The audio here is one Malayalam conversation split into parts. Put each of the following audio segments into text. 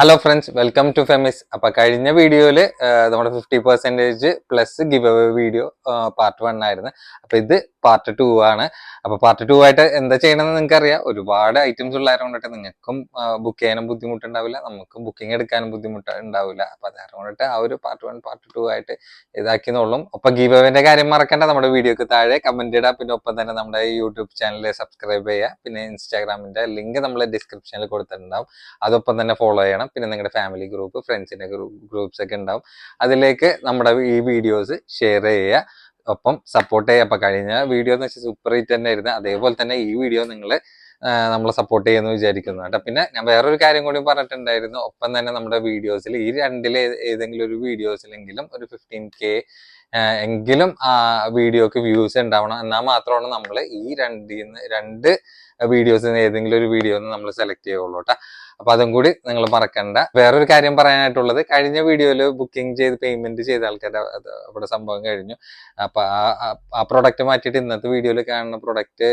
Hello friends, welcome to Femis. അപ്പൊ കഴിഞ്ഞ വീഡിയോയില് നമ്മുടെ 50% plus give away video part 1 ആയിരുന്നു. അപ്പൊ ഇത് പാർട്ട് 2 ആണ്. അപ്പൊ പാർട്ട് 2 ആയിട്ട് എന്താ ചെയ്യണമെന്ന് നിങ്ങൾക്ക് അറിയാം. ഒരുപാട് ഐറ്റംസ് ഉള്ളതുകൊണ്ടിട്ട് നിങ്ങൾക്കും ബുക്ക് ചെയ്യാനും ബുദ്ധിമുട്ടുണ്ടാവില്ല, നമുക്കും ബുക്കിംഗ് എടുക്കാനും ബുദ്ധിമുട്ട് ഉണ്ടാവില്ല. അപ്പൊ അതുകൊണ്ടിട്ട് ആ ഒരു പാർട്ട് 1 പാർട്ട് 2 ആയിട്ട് ഇതാക്കിയെന്നുള്ളൂ. ഒപ്പം ഗിവ് അവേന്റെ കാര്യം മറക്കണ്ട, നമ്മുടെ വീഡിയോക്ക് താഴെ കമന്റ് ഇടുക. പിന്നെ ഒപ്പം തന്നെ നമ്മുടെ യൂട്യൂബ് ചാനൽ സബ്സ്ക്രൈബ് ചെയ്യുക. പിന്നെ ഇൻസ്റ്റാഗ്രാമിന്റെ ലിങ്ക് നമ്മൾ ഡിസ്ക്രിപ്ഷനിൽ കൊടുത്തിട്ടുണ്ടാവും, അതൊപ്പം തന്നെ ഫോളോ ചെയ്യണം. പിന്നെ നിങ്ങളുടെ ഫാമിലി ഗ്രൂപ്പ്, ഫ്രണ്ട്സിന്റെ ഗ്രൂപ്പ്സ് ഒക്കെ ഉണ്ടാവും, അതിലേക്ക് നമ്മുടെ ഈ വീഡിയോസ് ഷെയർ ചെയ്യുക, ഒപ്പം സപ്പോർട്ട് ചെയ്യുക. അപ്പൊ കഴിഞ്ഞ വീഡിയോ എന്ന് വെച്ചാൽ സൂപ്പർ ഹിറ്റ് തന്നെ ആയിരുന്നു. അതേപോലെ തന്നെ ഈ വീഡിയോ നിങ്ങൾ നമ്മളെ സപ്പോർട്ട് ചെയ്യുമെന്ന് വിചാരിക്കുന്നു കേട്ടോ. പിന്നെ ഞാൻ വേറൊരു കാര്യം കൂടി പറഞ്ഞിട്ടുണ്ടായിരുന്നു, ഒപ്പം തന്നെ നമ്മുടെ വീഡിയോസിൽ ഈ രണ്ടിലെ ഏതെങ്കിലും ഒരു വീഡിയോസിലെങ്കിലും ഒരു 15K എങ്കിലും ആ വീഡിയോക്ക് വ്യൂസ് ഉണ്ടാവണം. എന്നാൽ മാത്രമാണ് നമ്മൾ ഈ രണ്ട് വീഡിയോസിൽ ഏതെങ്കിലും ഒരു വീഡിയോ നമ്മൾ സെലക്ട് ചെയ്യുള്ളൂ കേട്ടോ. അപ്പൊ അതും കൂടി നിങ്ങൾ മറക്കണ്ട. വേറൊരു കാര്യം പറയാനായിട്ടുള്ളത്, കഴിഞ്ഞ വീഡിയോയിൽ ബുക്കിംഗ് ചെയ്ത് പേയ്മെന്റ് ചെയ്ത ആൾക്കാരുടെ അവിടെ സംഭവം കഴിഞ്ഞു. അപ്പൊ ആ പ്രൊഡക്റ്റ് മാറ്റിയിട്ട് ഇന്നത്തെ വീഡിയോയിൽ കാണുന്ന പ്രൊഡക്റ്റ്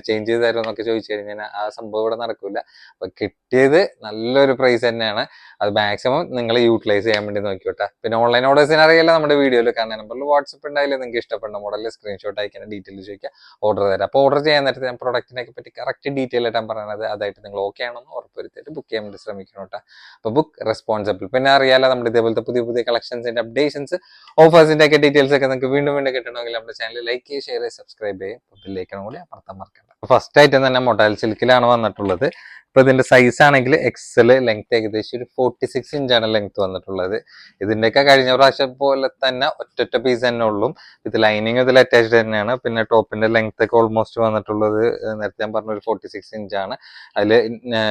ചേഞ്ച് ചെയ്ത് തരുമോ എന്നൊക്കെ ചോദിച്ചു കഴിഞ്ഞാൽ ആ സംഭവം ഇവിടെ നടക്കില്ല. അപ്പൊ കിട്ടിയത് നല്ലൊരു പ്രൈസ് തന്നെയാണ്. അത് മാക്സിമം നിങ്ങൾ യൂട്ടിലൈസ് ചെയ്യാൻ വേണ്ടി നോക്കിയോട്ടെ. പിന്നെ ഓൺലൈൻ ഓർഡേഴ്സിന് അറിയില്ല, നമ്മുടെ വീഡിയോയിൽ കാണുന്ന നമ്പറിൽ വാട്സപ്പ് ഉണ്ടായില്ല, നിങ്ങൾക്ക് ഇഷ്ടപ്പെടുന്ന മോഡലിൽ സ്ക്രീൻഷോട്ട് അയക്കാൻ ഡീറ്റെയിൽ ചോദിക്കുക, ഓർഡർ തരാം. അപ്പോൾ ഓർഡർ ചെയ്യാൻ നേരത്തെ ഞാൻ പ്രൊഡക്റ്റിനെ പറ്റി കറക്റ്റ് ഡീറ്റെയിൽ ആയിട്ടാണ് പറയുന്നത്. അതായിട്ട് നിങ്ങൾ ഓക്കെ ആണെന്ന് ഉറപ്പുവരുത്തിയിട്ട് ബുക്ക് ചെയ്യാൻ വേണ്ടി ശ്രമിക്കണം കേട്ടോ. അപ്പൊ ബുക്ക് റെസ്പോൺസിബിൾ. പിന്നെ അറിയാലോ, നമ്മുടെ ഇതേപോലത്തെ പുതിയ പുതിയ കളക്ഷൻസിന്റെ അപ്ഡേഷൻസ്, ഓഫേഴ്സിന്റെ ഒക്കെ ഡീറ്റെയിൽസ് ഒക്കെ നിങ്ങൾക്ക് വീണ്ടും കിട്ടണമെങ്കിൽ നമ്മുടെ ചാനൽ ലൈക്ക് ചെയ്യുക, ഷെയർ ചെയ്യുക, സബ്സ്ക്രൈബ് ചെയ്യുക, ബെല്ലൈക്കണും കൂടി അമർത്താൻ മറക്കണ്ട. ഫസ്റ്റ് ആയിട്ട് തന്നെ മൊഡൈൽ സിൽക്കിലാണ് വന്നിട്ടുള്ളത്. ഇപ്പൊ ഇതിന്റെ സൈസ് ആണെങ്കിൽ എക്സൽ, ലെങ്ത് ഏകദേശം ഒരു 46 ഇഞ്ചാണ് ലെങ്ത് വന്നിട്ടുള്ളത്. ഇതിന്റെയൊക്കെ കഴിഞ്ഞ പ്രാവശ്യം പോലെ തന്നെ ഒറ്റ പീസ് തന്നെ ഉള്ളൂ. ഇത് ലൈനിങ് ഇതിൽ അറ്റാച്ച്ഡ് തന്നെയാണ്. പിന്നെ ടോപ്പിന്റെ ലെങ്ത് ഒക്കെ ഓൾമോസ്റ്റ് വന്നിട്ടുള്ളത് നേരത്തെ ഞാൻ പറഞ്ഞ ഒരു 46 ഇഞ്ചാണ്. അതിൽ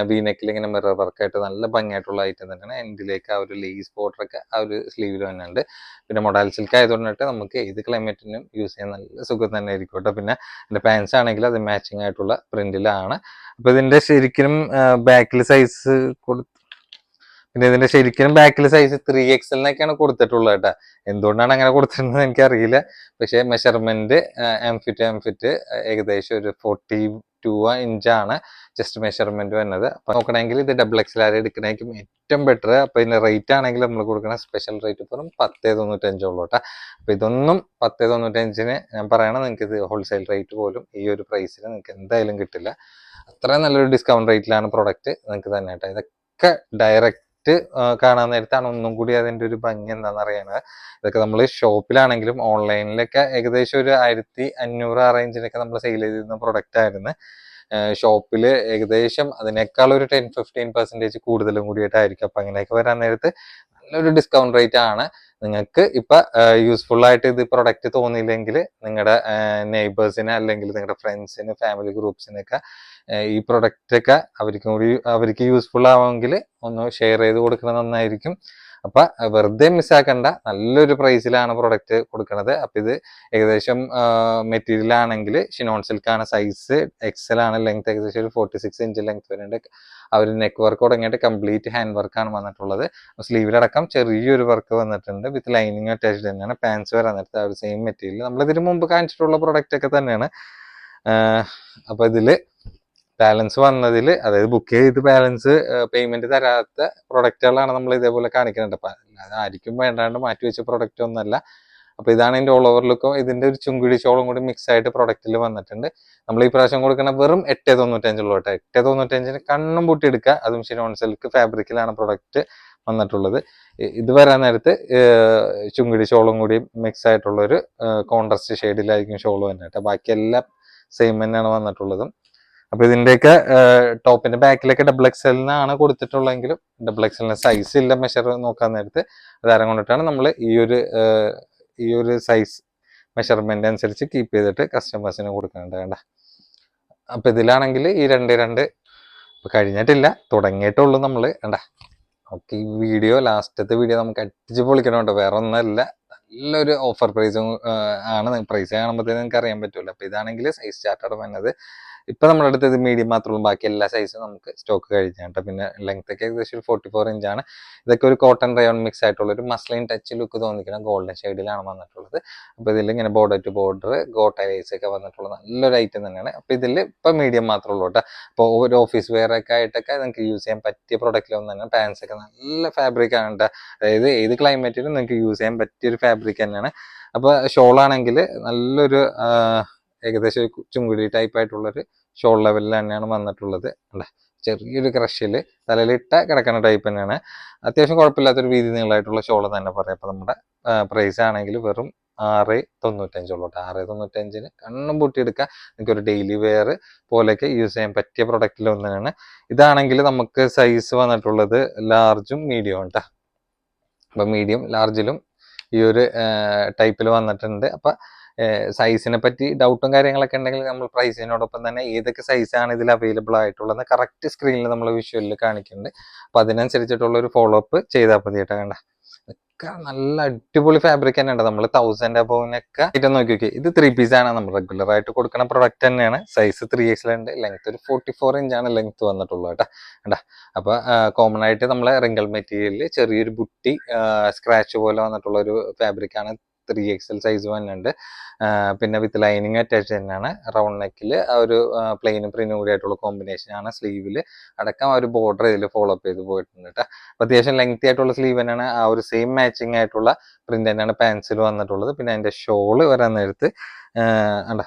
വീനെക്കിൽ ഇങ്ങനെ മിറർ വർക്കായിട്ട് നല്ല ഭംഗിയായിട്ടുള്ള ഐറ്റം തന്നെയാണ്. എൻഡിലേക്ക് ആ ഒരു ലേസ് ബോർഡർ ഒക്കെ ആ ഒരു സ്ലീവിൽ തന്നെ ഉണ്ട്. പിന്നെ മൊഡൈൽ സിൽക്ക് ആയതുകൊണ്ടിട്ട് നമുക്ക് ഏത് ക്ലൈമറ്റിനും യൂസ് ചെയ്യാൻ നല്ല സുഖം തന്നെ ആയിരിക്കും കേട്ടോ. പിന്നെ ഇതിന്റെ പാൻസ് ആണെങ്കിൽ അത് മാച്ചിങ് ആയിട്ടുള്ള പ്രിന്റിലാണ്. അപ്പൊ ഇതിന്റെ ശരിക്കും ബാക്കിൽ സൈസ് പിന്നെ ഇതിന്റെ ശരിക്കും ബാക്കിൽ സൈസ് 3XL എന്നൊക്കെയാണ് കൊടുത്തിട്ടുള്ളത് കേട്ടോ. എന്തുകൊണ്ടാണ് അങ്ങനെ കൊടുത്തിട്ടുള്ളത് എനിക്കറിയില്ല. പക്ഷെ മെഷർമെന്റ് എംഫിറ്റ് ഏകദേശം ഒരു 42 ഇഞ്ചാണ് ജസ്റ്റ് മെഷർമെന്റ് വരുന്നത്. അപ്പൊ നോക്കണമെങ്കിൽ ഇത് XXL എടുക്കണേക്കും ഏറ്റവും ബെറ്റർ. അപ്പൊ ഇതിന്റെ റേറ്റ് ആണെങ്കിൽ നമ്മൾ കൊടുക്കുന്ന സ്പെഷ്യൽ റേറ്റ് വെറും 10.95 ഉള്ളൂ കേട്ടോ. അപ്പൊ ഇതൊന്നും 10.95 ഞാൻ പറയണം, നിങ്ങൾക്ക് ഇത് ഹോൾസെയിൽ റേറ്റ് പോലും ഈ ഒരു പ്രൈസിൽ നിങ്ങൾക്ക് എന്തായാലും കിട്ടില്ല. അത്രയും നല്ലൊരു ഡിസ്കൗണ്ട് റേറ്റിലാണ് പ്രൊഡക്റ്റ് നിങ്ങൾക്ക് തന്നെ കേട്ടോ. ഇതൊക്കെ ഡയറക്റ്റ് കാണാൻ നേരത്താണ് ഒന്നും കൂടി അതിന്റെ ഒരു ഭംഗി എന്താണെന്ന് അറിയണത്. ഇതൊക്കെ നമ്മൾ ഷോപ്പിലാണെങ്കിലും ഓൺലൈനിലൊക്കെ ഏകദേശം ഒരു 1500 ആ റേഞ്ചിലൊക്കെ നമ്മൾ സെയിൽ ചെയ്തിരുന്ന പ്രൊഡക്റ്റ് ആയിരുന്നു. ഷോപ്പിൽ ഏകദേശം അതിനേക്കാൾ ഒരു 10-15% കൂടുതലും കൂടിയിട്ടായിരിക്കും. അപ്പൊ അങ്ങനെയൊക്കെ വരാൻ നേരത്ത് നല്ലൊരു ഡിസ്കൗണ്ട് റേറ്റ് ആണ്. നിങ്ങൾക്ക് ഇപ്പൊ യൂസ്ഫുൾ ആയിട്ട് ഇത് പ്രൊഡക്റ്റ് തോന്നിയില്ലെങ്കിൽ നിങ്ങളുടെ നെയ്ബേഴ്സിന് അല്ലെങ്കിൽ നിങ്ങളുടെ ഫ്രണ്ട്സിന്, ഫാമിലി ഗ്രൂപ്പ്സിനൊക്കെ ഈ പ്രൊഡക്റ്റ് ഒക്കെ അവർക്ക് യൂസ്ഫുൾ ആവുമെങ്കിൽ ഒന്ന് ഷെയർ ചെയ്ത് കൊടുക്കുന്നത് നന്നായിരിക്കും. അപ്പൊ വെറുതെ മിസ്സാക്കണ്ട, നല്ലൊരു പ്രൈസിലാണ് പ്രൊഡക്റ്റ് കൊടുക്കുന്നത്. അപ്പൊ ഇത് ഏകദേശം മെറ്റീരിയൽ ആണെങ്കിൽ ഷിനോൺ സിൽക്ക് ആണ്, സൈസ് XL ആണ്, ലെങ്ത് ഏകദേശം ഒരു 46 ഇഞ്ച് ലെങ്ത് വരുന്നുണ്ട്. ആ ഒരു നെക്ക് വർക്ക് തുടങ്ങിയിട്ട് കംപ്ലീറ്റ് ഹാൻഡ് വർക്കാണ് വന്നിട്ടുള്ളത്. സ്ലീവിലടക്കം ചെറിയൊരു വർക്ക് വന്നിട്ടുണ്ട്. വിത്ത് ലൈനിങ് അറ്റാച്ച്ഡ് തന്നെയാണ്. പാൻസ് വരാൻ നേരത്തെ ആ ഒരു സെയിം മെറ്റീരിയൽ നമ്മൾ ഇതിന് മുമ്പ് കാണിച്ചിട്ടുള്ള പ്രൊഡക്റ്റ് ഒക്കെ തന്നെയാണ്. അപ്പൊ ഇതില് ബാലൻസ് വന്നതിൽ, അതായത് ബുക്ക് ചെയ്ത് ബാലൻസ് പേയ്മെന്റ് തരാത്ത പ്രൊഡക്റ്റുകളാണ് നമ്മൾ ഇതേപോലെ കാണിക്കുന്നുണ്ട്. അപ്പൊ അത് ആയിരിക്കും വേണ്ടാണ്ട് മാറ്റി വെച്ച പ്രൊഡക്റ്റ് ഒന്നല്ല. അപ്പൊ ഇതാണ് ഇതിന്റെ ഓൾ ഓവർ ലുക്കും. ഇതിന്റെ ഒരു ചുങ്കിടി ഷോളും കൂടി മിക്സ് ആയിട്ട് പ്രൊഡക്റ്റിൽ വന്നിട്ടുണ്ട്. നമ്മൾ ഈ പ്രാവശ്യം കൊടുക്കുന്ന വെറും 8.95 ഉള്ളൂ കേട്ടോ. 8.95 കണ്ണും പൂട്ടി എടുക്കുക. അതും ഷിനോൺ സിൽക്ക് ഫാബ്രിക്കിലാണ് പ്രൊഡക്റ്റ് വന്നിട്ടുള്ളത്. ഇത് വരാൻ നേരത്ത് ചുങ്കിടി ഷോളും കൂടി മിക്സ് ആയിട്ടുള്ള ഒരു കോൺട്രാസ്റ്റ് ഷെയ്ഡിലായിരിക്കും ഷോള് തന്നെ കേട്ടോ. ബാക്കിയെല്ലാം സെയിം തന്നെയാണ് വന്നിട്ടുള്ളതും. അപ്പൊ ഇതിന്റെയൊക്കെ ടോപ്പിന്റെ ബാക്കിലൊക്കെ XXL കൊടുത്തിട്ടുള്ളതെങ്കിലും XXL സൈസ് ഇല്ല മെഷർ നോക്കാൻ നേരത്ത്. അതാരം കൊണ്ടിട്ടാണ് നമ്മൾ ഈ ഒരു സൈസ് മെഷർമെന്റ് അനുസരിച്ച് കീപ്പ് ചെയ്തിട്ട് കസ്റ്റമേഴ്സിന് കൊടുക്കേണ്ടത് വേണ്ട. അപ്പൊ ഇതിലാണെങ്കിൽ ഈ രണ്ട് കഴിഞ്ഞിട്ടില്ല, തുടങ്ങിയിട്ടുള്ളൂ നമ്മൾ വേണ്ട. ഓക്കെ, ഈ വീഡിയോ ലാസ്റ്റത്തെ വീഡിയോ നമുക്ക് അടിച്ച് പൊളിക്കണോട്ടോ, വേറെ ഒന്നല്ല. നല്ലൊരു ഓഫർ പ്രൈസും ആണ്. പ്രൈസ് കാണുമ്പോഴത്തേക്ക് നിങ്ങൾക്ക് അറിയാൻ പറ്റുമല്ലോ. അപ്പൊ ഇതാണെങ്കിൽ സൈസ് ചാർട്ടാണ് വന്നത്. ഇപ്പൊ നമ്മുടെ അടുത്ത് ഇത് മീഡിയം മാത്രമേ ഉള്ളൂ, ബാക്കി എല്ലാ സൈസും നമുക്ക് സ്റ്റോക്ക് കഴിഞ്ഞാൽ കേട്ടോ. പിന്നെ ലെങ്ത് ഒക്കെ ഏകദേശം 44 ഇഞ്ചാണ്. ഇതൊക്കെ ഒരു കോട്ടൺ റയോൺ മിക്സ് ആയിട്ടുള്ള ഒരു മസ്ലിൻ ടച്ച് ലുക്ക് തോന്നിക്കുന്ന ഗോൾഡൻ ഷെയ്ഡിലാണ് വന്നിട്ടുള്ളത്. അപ്പൊ ഇതിൽ ഇങ്ങനെ ബോർഡർ ടു ബോർഡർ ഗോട്ടൈസ് ഒക്കെ വന്നിട്ടുള്ള നല്ലൊരു ഐറ്റം തന്നെയാണ്. അപ്പൊ ഇതിൽ ഇപ്പൊ മീഡിയം മാത്രമേ ഉള്ളൂ കേട്ടോ. അപ്പോൾ ഒരു ഓഫീസ് വെയർ ഒക്കെ ആയിട്ടൊക്കെ നിങ്ങൾക്ക് യൂസ് ചെയ്യാൻ പറ്റിയ പ്രൊഡക്റ്റിലൊന്നും തന്നെ. പാൻസ് ഒക്കെ നല്ല ഫാബ്രിക് ആണ് കേട്ടോ. അതായത് ഏത് ക്ലൈമറ്റിലും നിങ്ങൾക്ക് യൂസ് ചെയ്യാൻ പറ്റിയ ഒരു ഫാബ്രിക് തന്നെയാണ്. അപ്പൊ ഷോൾ ആണെങ്കിൽ നല്ലൊരു ഏകദേശം ചുങ്കുടി ടൈപ്പ് ആയിട്ടുള്ളൊരു ഷോൾ ലെവലിൽ തന്നെയാണ് വന്നിട്ടുള്ളത്. അല്ലേ, ചെറിയൊരു ക്രഷിൽ തലയിലിട്ട കിടക്കുന്ന ടൈപ്പ് തന്നെയാണ്. അത്യാവശ്യം കുഴപ്പമില്ലാത്തൊരു വീതി നീളമായിട്ടുള്ള ഷോൾ തന്നെ പറയാം. അപ്പൊ നമ്മുടെ പ്രൈസ് ആണെങ്കിൽ വെറും 6.95 ഉള്ളൂ. 6.95 കണ്ണും പൂട്ടിയെടുക്കുക. നിങ്ങൾക്ക് ഒരു ഡെയിലി വെയർ പോലെയൊക്കെ യൂസ് ചെയ്യാൻ പറ്റിയ പ്രൊഡക്റ്റിൽ ഒന്നാണ്. ഇതാണെങ്കിൽ നമുക്ക് സൈസ് വന്നിട്ടുള്ളത് ലാർജും മീഡിയവും കേട്ടോ. അപ്പൊ മീഡിയം ലാർജിലും ഈ ഒരു ടൈപ്പിൽ വന്നിട്ടുണ്ട്. അപ്പൊ സൈസിനെ പറ്റി ഡൗട്ടും കാര്യങ്ങളൊക്കെ ഉണ്ടെങ്കിൽ നമ്മൾ പ്രൈസിനോടൊപ്പം തന്നെ ഏതൊക്കെ സൈസാണ് ഇതിൽ അവൈലബിൾ ആയിട്ടുള്ളത് കറക്റ്റ് സ്ക്രീനിൽ നമ്മൾ വിഷ്വലിൽ കാണിക്കുന്നുണ്ട്. അപ്പൊ അതിനനുസരിച്ചിട്ടുള്ള ഒരു ഫോളോ അപ്പ് ചെയ്താൽ മതി കേട്ടോ. കണ്ട നല്ല അടിപൊളി ഫാബ്രിക് തന്നെയുണ്ട്. നമ്മൾ 1000 അബോവിനൊക്കെ ആയിട്ട് നോക്കി നോക്കി. ഇത് 3 പീസ് ആണ്, നമ്മൾ റെഗുലർ ആയിട്ട് കൊടുക്കുന്ന പ്രൊഡക്റ്റ് തന്നെയാണ്. സൈസ് 3XL ഉണ്ട്. ലെങ്ത് ഒരു 44 ഇഞ്ചാണ് ലെങ്ത് വന്നിട്ടുള്ളൂ കേട്ടോ. കണ്ടാ, അപ്പൊ കോമൺ ആയിട്ട് നമ്മളെ റിങ്കിൾ മെറ്റീരിയലിൽ ചെറിയൊരു ബുട്ടി സ്ക്രാച്ച് പോലെ വന്നിട്ടുള്ള ഒരു ഫാബ്രിക് ആണ്. 3XL സൈസ് വന്നുണ്ട്. പിന്നെ വിത്ത് ലൈനിങ് അറ്റാച്ച് തന്നെയാണ്. റൗണ്ട് നെക്കിൽ ആ ഒരു പ്ലെയിനും പ്രിന്റും കൂടി ആയിട്ടുള്ള കോമ്പിനേഷൻ ആണ്. സ്ലീവിൽ അടക്കം ആ ഒരു ബോർഡർ ഇതിൽ ഫോളോ അപ്പ് ചെയ്ത് പോയിട്ടുണ്ട് കേട്ടോ. അപ്പൊ അത്യാവശ്യം ലെങ്തി ആയിട്ടുള്ള സ്ലീവ് തന്നെയാണ്. ആ ഒരു സെയിം മാച്ചിങ് ആയിട്ടുള്ള പ്രിന്റ് തന്നെയാണ് പാൻസിൽ വന്നിട്ടുള്ളത്. പിന്നെ അതിന്റെ ഷോള് വരാൻ നേരത്ത്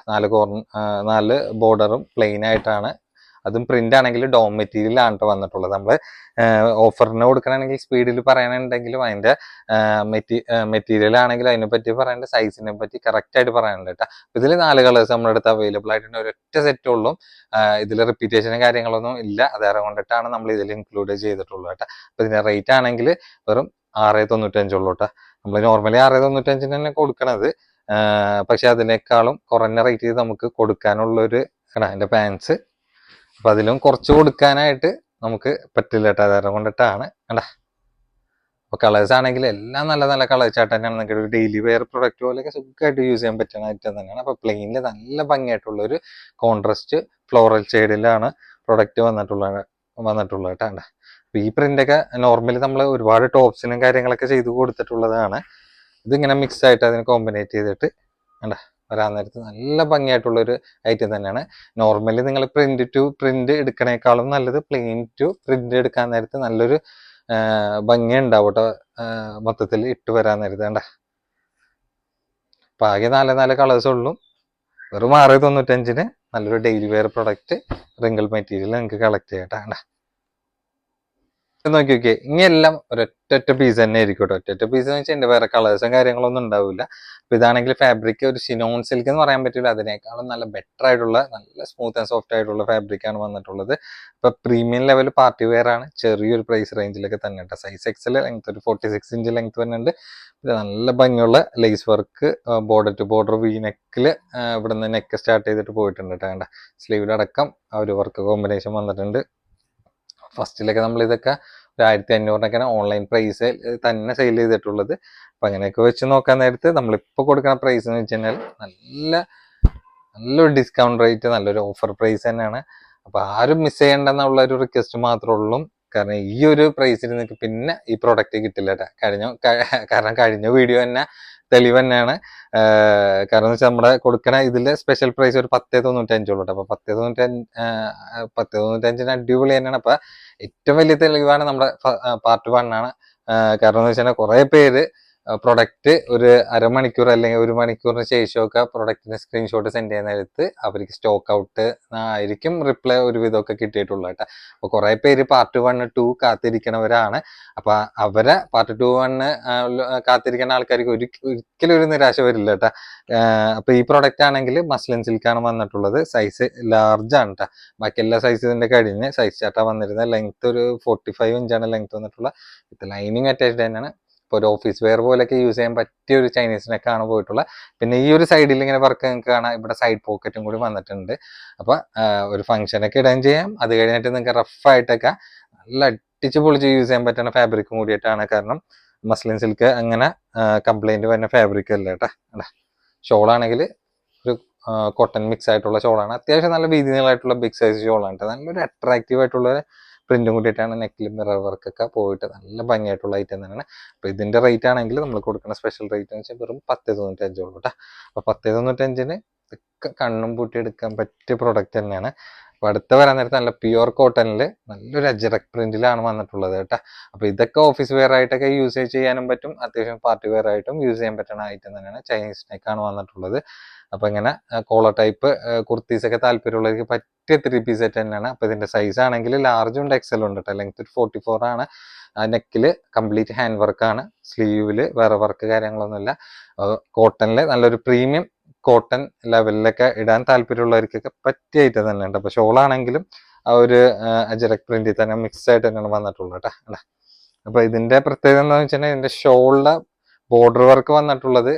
4 ബോർഡറും പ്ലെയിൻ ആയിട്ടാണ്. അതും പ്രിന്റ് ആണെങ്കിൽ ഡോം മെറ്റീരിയലാണ് കേട്ടോ വന്നിട്ടുള്ളത്. നമ്മൾ ഓഫറിന് കൊടുക്കണമെങ്കിൽ സ്പീഡിൽ പറയാനുണ്ടെങ്കിലും അതിന്റെ മെറ്റീരിയൽ ആണെങ്കിലും അതിനെ പറ്റി പറയേണ്ട, സൈസിനെ പറ്റി കറക്റ്റ് ആയിട്ട് പറയാനുണ്ട് കേട്ടോ. ഇതിൽ 4 കളേഴ്സ് നമ്മുടെ അടുത്ത് അവൈലബിൾ ആയിട്ടുണ്ട്. ഒരൊറ്റ സെറ്റ് ഉള്ളൂ. ഇതിൽ റിപ്പീറ്റേഷനും കാര്യങ്ങളൊന്നും ഇല്ല. അതേറെ കൊണ്ടിട്ടാണ് നമ്മൾ ഇതിൽ ഇൻക്ലൂഡ് ചെയ്തിട്ടുള്ളത് കേട്ടോ. അപ്പൊ ഇതിന്റെ റേറ്റ് ആണെങ്കിൽ വെറും 6.95 ഉള്ളൂ കേട്ടോ. നമ്മൾ നോർമലി 6.95 തന്നെ കൊടുക്കണത്. പക്ഷെ അതിനേക്കാളും കുറഞ്ഞ റേറ്റിൽ നമുക്ക് കൊടുക്കാനുള്ളൊരു അതിന്റെ പാൻസ്. അപ്പൊ അതിലും കുറച്ച് കൊടുക്കാനായിട്ട് നമുക്ക് പറ്റില്ല കേട്ടോ. അതേറെ കൊണ്ടിട്ടാണ് കണ്ടാ. അപ്പൊ കളേഴ്സ് ആണെങ്കിൽ എല്ലാം നല്ല നല്ല കളേഴ്സ് ആയിട്ട് തന്നെയാണ്. നിങ്ങൾക്ക് ഒരു ഡെയിലി വെയർ പ്രൊഡക്റ്റ് പോലെയൊക്കെ സുഖമായിട്ട് യൂസ് ചെയ്യാൻ പറ്റുന്ന ഐറ്റം തന്നെയാണ്. അപ്പൊ പ്ലെയിനിൽ നല്ല ഭംഗിയായിട്ടുള്ള ഒരു കോൺട്രാസ്റ്റ് ഫ്ലോറൽ ഷെയ്ഡിലാണ് പ്രൊഡക്റ്റ് വന്നിട്ടുള്ളത് കേട്ടോ. അപ്പൊ ഈ പ്രിന്റ് ഒക്കെ നോർമലി നമ്മൾ ഒരുപാട് ടോപ്സിനും കാര്യങ്ങളൊക്കെ ചെയ്ത് കൊടുത്തിട്ടുള്ളതാണ്. ഇതിങ്ങനെ മിക്സ് ആയിട്ട് അതിന് കോമ്പിനേറ്റ് ചെയ്തിട്ട് കണ്ടാ വരാൻ നേരത്ത് നല്ല ഭംഗിയായിട്ടുള്ള ഒരു ഐറ്റം തന്നെയാണ്. നോർമലി നിങ്ങൾ പ്രിന്റ് ടു പ്രിന്റ് എടുക്കണേക്കാളും നല്ലത് പ്ലെയിൻ ടു പ്രിന്റ് എടുക്കാൻ നേരത്ത് നല്ലൊരു ഭംഗി ഉണ്ടാവും കേട്ടോ. മൊത്തത്തിൽ ഇട്ട് വരാൻ നേരത്ത് കണ്ട. അപ്പൊ ആകെ 4 കളേഴ്സ് ഉള്ളൂ. വെറും 6.95 നല്ലൊരു daily wear product wrinkle material നിങ്ങൾക്ക് കളക്ട് ചെയ്യട്ടെ. കണ്ട നോക്കി നോക്കിയേ, ഇനിയെല്ലാം ഒരൊറ്റ പീസ് തന്നെ ആയിരിക്കും കേട്ടോ. ഒറ്റ പീസ് എന്ന് വെച്ചാൽ എന്റെ വേറെ കളേഴ്സും കാര്യങ്ങളൊന്നും ഉണ്ടാവില്ല. അപ്പൊ ഇതാണെങ്കിൽ ഫാബ്രിക് ഒരു ഷിനോൺ സിൽക്ക് എന്ന് പറയാൻ പറ്റില്ല, അതിനേക്കാളും നല്ല ബെറ്റർ ആയിട്ടുള്ള നല്ല സ്മൂത്ത് ആൻഡ് സോഫ്റ്റ് ആയിട്ടുള്ള ഫാബ്രിക് ആണ് വന്നിട്ടുള്ളത്. ഇപ്പൊ പ്രീമിയം ലെവൽ പാർട്ടി വെയർ ആണ്. ചെറിയൊരു പ്രൈസ് റേഞ്ചിലൊക്കെ തന്നെ കേട്ടോ. സൈസ് XL ലെങ്ത് ഒരു 46 ഇഞ്ച് ലെങ്ത് വരുന്നുണ്ട്. നല്ല ഭംഗിയുള്ള lace work border to border V നെക്കില് ഇവിടെ നിന്ന് നെക്ക് സ്റ്റാർട്ട് ചെയ്തിട്ട് പോയിട്ടുണ്ട് കേട്ടോ. കണ്ട സ്ലീവിലടക്കം ആ ഒരു വർക്ക് കോമ്പിനേഷൻ വന്നിട്ടുണ്ട്. ഫസ്റ്റിലൊക്കെ നമ്മൾ ഇതൊക്കെ 1500 ഓൺലൈൻ പ്രൈസ് തന്നെ സെയിൽ ചെയ്തിട്ടുള്ളത്. അപ്പൊ അങ്ങനെയൊക്കെ വെച്ച് നോക്കാൻ നേരത്ത് നമ്മളിപ്പോ കൊടുക്കുന്ന പ്രൈസ് എന്ന് വെച്ച് കഴിഞ്ഞാൽ നല്ലൊരു ഡിസ്കൗണ്ട് റേറ്റ്, നല്ലൊരു ഓഫർ പ്രൈസ് തന്നെയാണ്. അപ്പൊ ആരും മിസ് ചെയ്യേണ്ടെന്നുള്ള ഒരു റിക്വസ്റ്റ് മാത്രമേ ഉള്ളൂ. കാരണം ഈ ഒരു പ്രൈസിൽ നിങ്ങൾക്ക് പിന്നെ ഈ പ്രോഡക്റ്റ് കിട്ടില്ല കേട്ടോ. കാരണം കഴിഞ്ഞ വീഡിയോ തന്നെ തെളിവ് തന്നെയാണ്. കാരണം വെച്ചാൽ നമ്മുടെ കൊടുക്കണ ഇതില് സ്പെഷ്യൽ പ്രൈസ് ഒരു 10.95 ഉള്ളൂ. അപ്പൊ 10.95 അടിപൊളി തന്നെയാണ്. അപ്പൊ ഏറ്റവും വലിയ തെളിവാണ് നമ്മുടെ പാർട്ട് 1 ആണ്. കാരണം എന്ന് വെച്ചാൽ കുറെ പേര് പ്രൊഡക്റ്റ് ഒരു അരമണിക്കൂർ അല്ലെങ്കിൽ 1 മണിക്കൂറിന് ശേഷമൊക്കെ പ്രൊഡക്റ്റിന്റെ സ്ക്രീൻഷോട്ട് സെൻഡ് ചെയ്യുന്ന നേരത്ത് അവർക്ക് സ്റ്റോക്ക് ഔട്ട് ആയിരിക്കും റിപ്ലൈ ഒരുവിധമൊക്കെ കിട്ടിയിട്ടുള്ളൂ കേട്ടോ. അപ്പൊ കുറെ പേര് പാർട്ട് 1, 2 കാത്തിരിക്കണവരാണ്. അപ്പൊ അവരെ പാർട്ട് 2, 1 കാത്തിരിക്കുന്ന ആൾക്കാർക്ക് ഒരിക്കലും ഒരു നിരാശ വരില്ല കേട്ടോ. അപ്പൊ ഈ പ്രൊഡക്റ്റ് ആണെങ്കിൽ മസ്ലിൻ സിൽക്കാണ് വന്നിട്ടുള്ളത്. സൈസ് ലാർജ് ആണ് കേട്ടോ. ബാക്കി എല്ലാ സൈസിന്റെ കഴിഞ്ഞ് സൈസ് ചാർട്ടാ വന്നിരുന്നത്. ലെങ്ത് ഒരു 45 ഇഞ്ചാണ് ലെങ്ത് വന്നിട്ടുള്ള. വിത്ത് ലൈനിങ് അറ്റാച്ച്ഡ് തന്നെയാണ്. ഇപ്പോൾ ഒരു ഓഫീസ് വെയർ പോലെയൊക്കെ യൂസ് ചെയ്യാൻ പറ്റിയ ഒരു ചൈനീസ് നെക്കാണ് പോയിട്ടുള്ളത്. പിന്നെ ഈ ഒരു സൈഡിൽ ഇങ്ങനെ വർക്ക് നിങ്ങൾക്ക് കാണാം. ഇവിടെ സൈഡ് പോക്കറ്റും കൂടി വന്നിട്ടുണ്ട്. അപ്പൊ ഒരു ഫംഗ്ഷനൊക്കെ ഇടാൻ ചെയ്യാം. അത് കഴിഞ്ഞിട്ട് നിങ്ങൾക്ക് റഫായിട്ടൊക്കെ നല്ല അടിച്ച് പൊളിച്ച് യൂസ് ചെയ്യാൻ പറ്റുന്ന ഫാബ്രിക്കും കൂടിയിട്ടാണ്. കാരണം മസ്ലിൻ സിൽക്ക് അങ്ങനെ കംപ്ലൈന്റ് വരുന്ന ഫാബ്രിക് അല്ല കേട്ടോ. ഷോളാണെങ്കിൽ ഒരു കോട്ടൺ മിക്സ് ആയിട്ടുള്ള ഷോളാണ്. അത്യാവശ്യം നല്ല വീതികളായിട്ടുള്ള ബിഗ് സൈസ് ഷോളാണ്. നല്ലൊരു അട്രാക്റ്റീവ് ആയിട്ടുള്ള പ്രിന്റും കൂടിയിട്ടാണ് നെക്കിൽ മിറർ വർക്കൊക്കെ പോയിട്ട് നല്ല ഭംഗിയായിട്ടുള്ള ഐറ്റം തന്നെയാണ്. അപ്പോൾ ഇതിന്റെ റേറ്റ് ആണെങ്കിൽ നമ്മൾ കൊടുക്കുന്ന സ്പെഷ്യൽ റേറ്റ് എന്ന് വെച്ചാൽ വെറും 10.95 ഉള്ളൂ കേട്ടോ. അപ്പോൾ 10.95 ഇതൊക്കെ കണ്ണും പൂട്ടി എടുക്കാൻ പറ്റിയ പ്രൊഡക്റ്റ് തന്നെയാണ്. അപ്പോൾ അടുത്ത വരാൻ നേരത്തെ നല്ല പ്യുവർ കോട്ടണിൽ നല്ലൊരു അജറക് പ്രിന്റിലാണ് വന്നിട്ടുള്ളത് കേട്ടോ. അപ്പോൾ ഇതൊക്കെ ഓഫീസ് വെയർ ആയിട്ടൊക്കെ യൂസ് ചെയ്യാനും പറ്റും, അത്യാവശ്യം പാർട്ടി വെയർ ആയിട്ടും യൂസ് ചെയ്യാൻ പറ്റുന്ന ഐറ്റം തന്നെയാണ്. ചൈനീസ് നെക്കാണ് വന്നിട്ടുള്ളത്. അപ്പോൾ ഇങ്ങനെ കോളർ ടൈപ്പ് കുർത്തീസ് ഒക്കെ താല്പര്യമുള്ളവർക്ക് പറ്റിയ 3 പീസ് സെറ്റ് തന്നെയാണ്. അപ്പോൾ ഇതിന്റെ സൈസ് ആണെങ്കിൽ ലാർജും ഉണ്ട് എക്സലും ഉണ്ട് കേട്ടോ. ലെങ്ത് 44 ആണ്. നെക്കിൽ കംപ്ലീറ്റ് ഹാൻഡ് വർക്കാണ്. സ്ലീവില് വേറെ വർക്ക് കാര്യങ്ങളൊന്നുമില്ല. കോട്ടണില് നല്ലൊരു പ്രീമിയം കോട്ടൺ ലെവലിലൊക്കെ ഇടാൻ താല്പര്യമുള്ളവർക്കൊക്കെ പറ്റിയ ഐറ്റം തന്നെ ഉണ്ട്. അപ്പോൾ ഷോളാണെങ്കിലും ആ ഒരു അജറക് പ്രിന്റിൽ തന്നെ മിക്സ് ആയിട്ട് തന്നെയാണ് വന്നിട്ടുള്ളത് കേട്ടോ. അപ്പോൾ ഇതിന്റെ പ്രത്യേകത എന്താണെന്ന് വെച്ചിട്ടുണ്ടെങ്കിൽ ഇതിന്റെ ഷോളിലെ ബോർഡർ വർക്ക് വന്നിട്ടുള്ളത്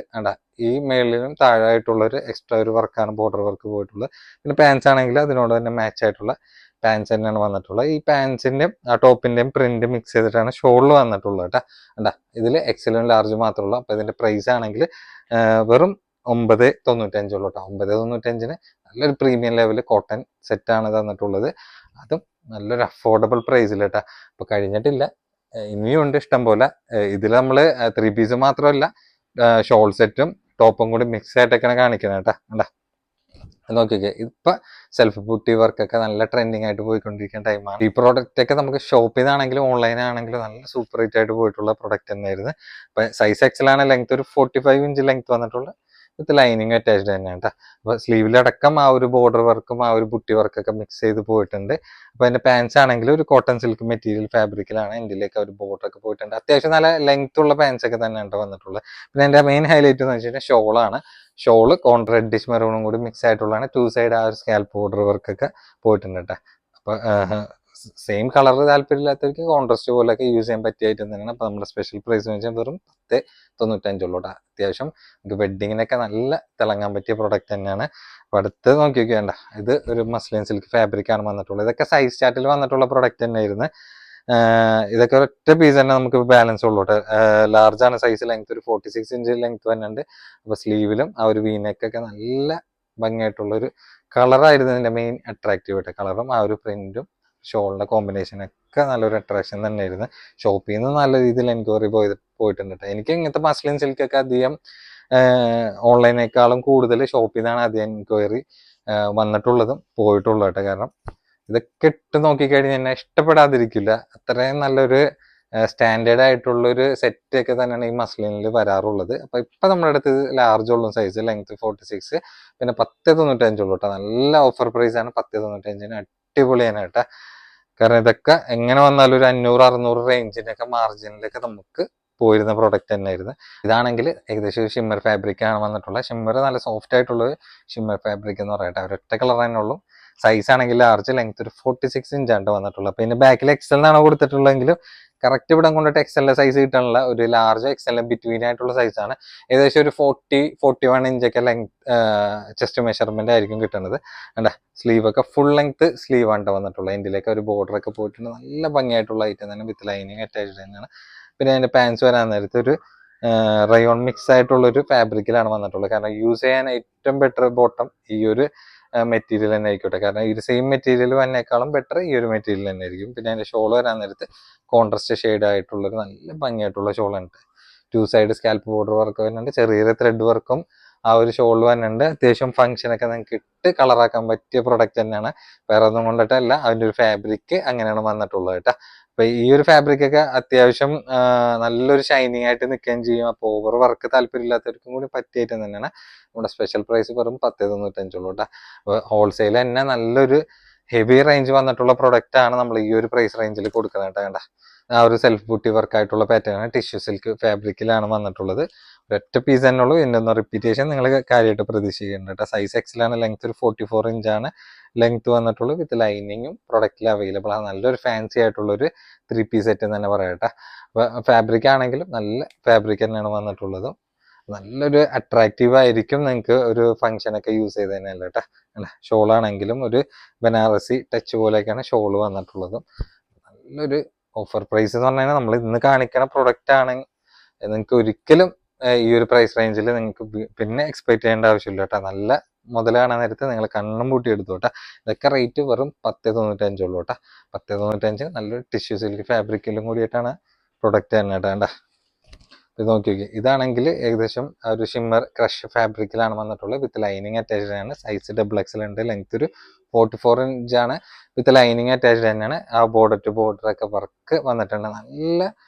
ഈ മേളിലും താഴായിട്ടുള്ള ഒരു എക്സ്ട്രാ ഒരു വർക്കാണ് ബോർഡർ വർക്ക് പോയിട്ടുള്ളത്. പിന്നെ പാൻസ് ആണെങ്കിൽ അതിനോട് തന്നെ മാച്ച് ആയിട്ടുള്ള പാൻസ് തന്നെയാണ് വന്നിട്ടുള്ളത്. ഈ പാൻസിന്റെയും ടോപ്പിന്റെയും പ്രിന്റ് മിക്സ് ചെയ്തിട്ടാണ് ഷോളിൽ വന്നിട്ടുള്ളത് കേട്ടോ. ഇതിൽ എക്സലും ലാർജ് മാത്രമുള്ളൂ. അപ്പോൾ ഇതിന്റെ പ്രൈസ് ആണെങ്കിൽ വെറും 9.95 ഉള്ളൂ കേട്ടോ. 9.95 നല്ലൊരു പ്രീമിയം ലെവൽ കോട്ടൺ സെറ്റാണ് തന്നിട്ടുള്ളത്. അതും നല്ലൊരു അഫോർഡബിൾ പ്രൈസിൽ കേട്ടോ. അപ്പോൾ കഴിഞ്ഞിട്ടില്ല, ഇനിയും ഉണ്ട് ഇഷ്ടം പോലെ. ഇതിൽ നമ്മൾ 3 പീസ് മാത്രമല്ല ഷോൾ സെറ്റും ടോപ്പും കൂടി മിക്സ് ആയിട്ടൊക്കെയാണ് കാണിക്കുന്നത് കേട്ടോ. നോക്കിക്കേ, ഇപ്പൊ സെൽഫ് ബുട്ടി വർക്കൊക്കെ നല്ല ട്രെൻഡിങ് ആയിട്ട് പോയിക്കൊണ്ടിരിക്കുന്ന ടൈമാണ്. ഈ പ്രോഡക്റ്റ് ഒക്കെ നമുക്ക് ഷോപ്പിൽ നിന്നാണെങ്കിലും ഓൺലൈൻ ആണെങ്കിലും നല്ല സൂപ്പർ ഹിറ്റ് ആയിട്ട് പോയിട്ടുള്ള പ്രൊഡക്റ്റ് തന്നെയായിരുന്നു. ഇപ്പൊ സൈസ് എക്സലാണ്, ലെങ്ത് ഒരു 45 ഇഞ്ച് ലെങ്ത് വന്നിട്ടുള്ള വിത്ത് ലൈനിങ് അറ്റാച്ച്ഡ് തന്നെയാണ് കേട്ടോ. അപ്പൊ സ്ലീവിലടക്കം ആ ഒരു ബോർഡർ വർക്കും ആ ഒരു ബുട്ടി വർക്കൊക്കെ മിക്സ് ചെയ്ത് പോയിട്ടുണ്ട്. അപ്പൊ അതിന്റെ പാൻസ് ആണെങ്കിൽ ഒരു കോട്ടൺ സിൽക്ക് മെറ്റീരിയൽ ഫാബ്രിക്കിലാണ്. എൻഡിലേക്ക് ഒരു ബോർഡർ ഒക്കെ പോയിട്ടുണ്ട്. അത്യാവശ്യം നല്ല ലെങ്ത് ഉള്ള പാൻസ് ഒക്കെ തന്നെയാണ് വന്നിട്ടുള്ളത്. പിന്നെ അതിന്റെ മെയിൻ ഹൈലൈറ്റ് എന്ന് വെച്ചിട്ടുണ്ടെങ്കിൽ ഷോളാണ്. ഷോള് റെഡിഷ് മെറൂണും കൂടി മിക്സ് ആയിട്ടുള്ളതാണ്. 2 സൈഡ് ആ ഒരു സ്കാൽപ്പ് ബോർഡർ വർക്കൊക്കെ പോയിട്ടുണ്ട് കേട്ടോ. അപ്പൊ സെയിം കളർ താല്പര്യമില്ലാത്തവർക്ക് കോൺട്രാസ്റ്റ് പോലെയൊക്കെ യൂസ് ചെയ്യാൻ പറ്റിയ ഐറ്റം തന്നെയാണ്. അപ്പൊ നമ്മുടെ സ്പെഷ്യൽ പ്രൈസ് എന്ന് വെച്ചാൽ വെറും 10.95 ഉള്ളൂ കേട്ടോ. അത്യാവശ്യം നമുക്ക് വെഡിങ്ങിനൊക്കെ നല്ല തിളങ്ങാൻ പറ്റിയ പ്രൊഡക്റ്റ് തന്നെയാണ്. അപ്പൊ അടുത്ത് നോക്കി നോക്കിയാണ്ട, ഇത് ഒരു മസ്ലിൻ സിൽക്ക് ഫാബ്രിക് ആണ് വന്നിട്ടുള്ളത്. ഇതൊക്കെ സൈസ് ചാർട്ടിൽ വന്നിട്ടുള്ള പ്രൊഡക്റ്റ് തന്നെയായിരുന്നു. ഇതൊക്കെ ഒറ്റ പീസ് തന്നെ നമുക്ക് ബാലൻസ് ഉള്ളൂ കേട്ടോ. ലാർജ് ആണ് സൈസ്. ലെങ്ത് ഒരു 46 ഇഞ്ച് ലെങ്ത് തന്നെയുണ്ട്. അപ്പൊ സ്ലീവിലും ആ ഒരു വീനെക്കൊക്കെ നല്ല ഭംഗിയായിട്ടുള്ള ഒരു കളറായിരുന്നു ഇതിന്റെ മെയിൻ അട്രാക്റ്റീവ് ആയിട്ട്. കളറും ആ ഒരു പ്രിന്റും ഷോളിന്റെ കോമ്പിനേഷനൊക്കെ നല്ലൊരു അട്രാക്ഷൻ തന്നെയായിരുന്നു. ഷോപ്പിൽ നിന്ന് നല്ല രീതിയിൽ എൻക്വയറി പോയിട്ടുണ്ട് കേട്ടോ. എനിക്ക് ഇങ്ങനത്തെ മസ്ലിൻ സിൽക്കൊക്കെ അധികം ഓൺലൈനേക്കാളും കൂടുതൽ ഷോപ്പിൽ നിന്നാണ് അധികം എൻക്വയറി വന്നിട്ടുള്ളതും പോയിട്ടുള്ളത് കേട്ടോ. കാരണം ഇതൊക്കെ ഇട്ട് നോക്കിക്കഴിഞ്ഞാൽ എന്നെ ഇഷ്ടപ്പെടാതിരിക്കില്ല. അത്രയും നല്ലൊരു സ്റ്റാൻഡേർഡ് ആയിട്ടുള്ള ഒരു സെറ്റ് ഒക്കെ തന്നെയാണ് ഈ മസ്ലിനിൽ വരാറുള്ളത്. അപ്പൊ ഇപ്പൊ നമ്മുടെ അടുത്ത് ലാർജ് ഉള്ള സൈസ് ലെങ്ത് 46, പിന്നെ 10.95 ഉള്ളൂ കേട്ടോ. നല്ല ഓഫർ പ്രൈസ് ആണ് 10.95. അടിപൊളിയാണ് കേട്ടോ. കാരണം ഇതൊക്കെ എങ്ങനെ വന്നാലും ഒരു 500-600 റേഞ്ചിനൊക്കെ മാർജിനിലൊക്കെ നമുക്ക് പോയിരുന്ന പ്രോഡക്റ്റ് തന്നെയായിരുന്നു. ഇതാണെങ്കിൽ ഏകദേശം ഒരു ഷിമ്മർ ഫാബ്രിക് ആണ് വന്നിട്ടുള്ളത്. ഷിമ്മർ നല്ല സോഫ്റ്റ് ആയിട്ടുള്ള ഷിമ്മർ ഫാബ്രിക് എന്ന് പറയട്ടെ. ഒരൊറ്റ കളർ തന്നെ ഉള്ളൂ. സൈസ് ആണെങ്കിൽ ലാർജ്, ലെങ്ത് ഒരു 46 ഇഞ്ചാണ് വന്നിട്ടുള്ളത്. പിന്നെ ബാക്കിൽ എക്സലിനാണ് കൊടുത്തിട്ടുള്ളതെങ്കിലും കറക്റ്റ് ഇവിടെ കൊണ്ടിട്ട് എക്സലിന്റെ സൈസ് കിട്ടാനുള്ള ഒരു ലാർജ് എക്സലിന് ബിറ്റ്വീൻ ആയിട്ടുള്ള സൈസാണ്. ഏകദേശം ഒരു 40-41 ഇഞ്ചൊക്കെ ലെങ്ത് ചെസ്റ്റ് മെഷർമെന്റ് ആയിരിക്കും കിട്ടുന്നത്. സ്ലീവ് ഒക്കെ ഫുൾ ലെങ്ത് സ്ലീവ് ആണ് വന്നിട്ടുള്ളത്. എൻഡിലേക്ക് ഒരു ബോർഡർ ഒക്കെ പോയിട്ടുണ്ട്. നല്ല ഭംഗിയായിട്ടുള്ള ഐറ്റം തന്നെ, വിത്ത് ലൈനിങ് അറ്റാച്ച്ഡ് തന്നെയാണ്. പിന്നെ അതിന്റെ പാൻസ് വരാൻ നേരത്തെ ഒരു റയോൺ മിക്സ് ആയിട്ടുള്ള ഒരു ഫാബ്രിക്കിലാണ് വന്നിട്ടുള്ളത്. കാരണം യൂസ് ചെയ്യാൻ ഏറ്റവും ബെറ്റർ ബോട്ടം ഈ ഒരു മെറ്റീരിയൽ തന്നെ ആയിക്കോട്ടെ. കാരണം ഈ ഒരു സെയിം മെറ്റീരിയൽ വന്നേക്കാളും ബെറ്റർ ഈ ഒരു മെറ്റീരിയൽ തന്നെ ആയിരിക്കും. പിന്നെ അതിന്റെ ഷോൾ വരാൻ നേരത്ത് കോൺട്രാസ്റ്റ് ഷെയ്ഡ് ആയിട്ടുള്ള ഒരു നല്ല ഭംഗിയായിട്ടുള്ള ഷോൾ ഉണ്ട്. 2 സൈഡ് സ്കാൽപ്പ് ബോർഡർ വർക്ക് വരുന്നുണ്ട്. ചെറിയ ത്രെഡ് വർക്കും ആ ഒരു ഷോൾ വരുന്നുണ്ട്. അത്യാവശ്യം ഫംഗ്ഷനൊക്കെ നിങ്ങൾക്ക് ഇട്ട് കളറാക്കാൻ പറ്റിയ പ്രൊഡക്റ്റ് തന്നെയാണ്. വേറെ ഒന്നും കൊണ്ടിട്ടല്ല, അതിന്റെ ഒരു ഫാബ്രിക് അങ്ങനെയാണ് വന്നിട്ടുള്ളത് കേട്ടോ. അപ്പൊ ഈ ഒരു ഫാബ്രിക് ഒക്കെ അത്യാവശ്യം നല്ലൊരു ഷൈനിങ് ആയിട്ട് നിൽക്കുകയും ചെയ്യും. അപ്പൊ ഓവർ വർക്ക് താല്പര്യമില്ലാത്തവർക്കും കൂടി പറ്റിയിട്ട് തന്നെയാണ്. നമ്മുടെ സ്പെഷ്യൽ പ്രൈസ് വെറും 10.95 ഉള്ളൂ കേട്ടോ. അപ്പൊ ഹോൾസെയിൽ തന്നെ നല്ലൊരു ഹെവി റേഞ്ച് വന്നിട്ടുള്ള പ്രൊഡക്റ്റ് ആണ് നമ്മൾ ഈ ഒരു പ്രൈസ് റേഞ്ചിൽ കൊടുക്കുന്നത് കേട്ടോ. കണ്ട ആ ഒരു സെൽഫ് ബൂട്ടി വർക്ക് ആയിട്ടുള്ള പാറ്റേൺ ആണ്. ടിഷ്യൂ സിൽക്ക് ഫാബ്രിക്കിലാണ് വന്നിട്ടുള്ളത്. ഒരൊറ്റ പീസ് തന്നെ ഉള്ളൂ. ഇതിന്റെ ഒന്നും റിപ്പീറ്റേഷൻ നിങ്ങൾ കാര്യമായിട്ട് പ്രതീക്ഷിക്കേണ്ട കേട്ടോ. സൈസ് എക്സലാണ്. ലെങ്ത് ഒരു 44 ഇഞ്ചാണ് ലെങ്ത് വന്നിട്ടുള്ളൂ. വിത്ത് ലൈനിങ്ങും പ്രൊഡക്റ്റിൽ അവൈലബിൾ ആണ്. നല്ലൊരു ഫാൻസി ആയിട്ടുള്ള ഒരു 3 പീസ് സെറ്റ് എന്ന് തന്നെ പറയാം കേട്ടോ. ഫാബ്രിക് ആണെങ്കിലും നല്ല ഫാബ്രിക് തന്നെയാണ് വന്നിട്ടുള്ളത്. നല്ലൊരു അട്രാക്റ്റീവ് ആയിരിക്കും നിങ്ങൾക്ക് ഒരു ഫംഗ്ഷനൊക്കെ യൂസ് ചെയ്ത് തന്നെയല്ല കേട്ടോ. ഷോൾ ആണെങ്കിലും ഒരു ബനാറസി ടച്ച് പോലെയൊക്കെയാണ് ഷോൾ വന്നിട്ടുള്ളതും. നല്ലൊരു ഓഫർ പ്രൈസ് എന്ന് പറഞ്ഞാൽ നമ്മൾ ഇന്ന് കാണിക്കുന്ന പ്രൊഡക്റ്റ് ആണെങ്കിൽ നിങ്ങൾക്ക് ഒരിക്കലും ഈ ഒരു പ്രൈസ് റേഞ്ചിൽ നിങ്ങൾക്ക് പിന്നെ എക്സ്പെക്ട് ചെയ്യേണ്ട ആവശ്യമില്ല കേട്ടോ. നല്ല മുതൽ കാണാൻ നേരത്ത് നിങ്ങൾ കണ്ണും പൂട്ടി എടുത്തു കേട്ടോ. ഇതൊക്കെ റേറ്റ് വെറും 10.95 ഉള്ളൂ കേട്ടോ. 10.95 നല്ലൊരു ടിഷ്യൂ സിൽക്ക് ഫാബ്രിക്കിലും കൂടിയിട്ടാണ് പ്രൊഡക്റ്റ് തന്നെ കേട്ടോ. വേണ്ട ഇത് നോക്കി നോക്കി, ഇതാണെങ്കിൽ ഏകദേശം ഒരു ഷിമ്മർ ക്രഷ് ഫാബ്രിക്കിലാണ് വന്നിട്ടുള്ളത്. വിത്ത് ലൈനിങ് അറ്റാച്ച്ഡ് ആണ്. സൈസ് XXL ഉണ്ട്. ലെങ്ത് ഒരു 44 ഇഞ്ചാണ്. വിത്ത് ലൈനിങ് അറ്റാച്ച്ഡ് തന്നെയാണ്. ആ ബോർഡർ ടു ബോർഡർ ഒക്കെ വർക്ക് വന്നിട്ടുണ്ട്. നല്ല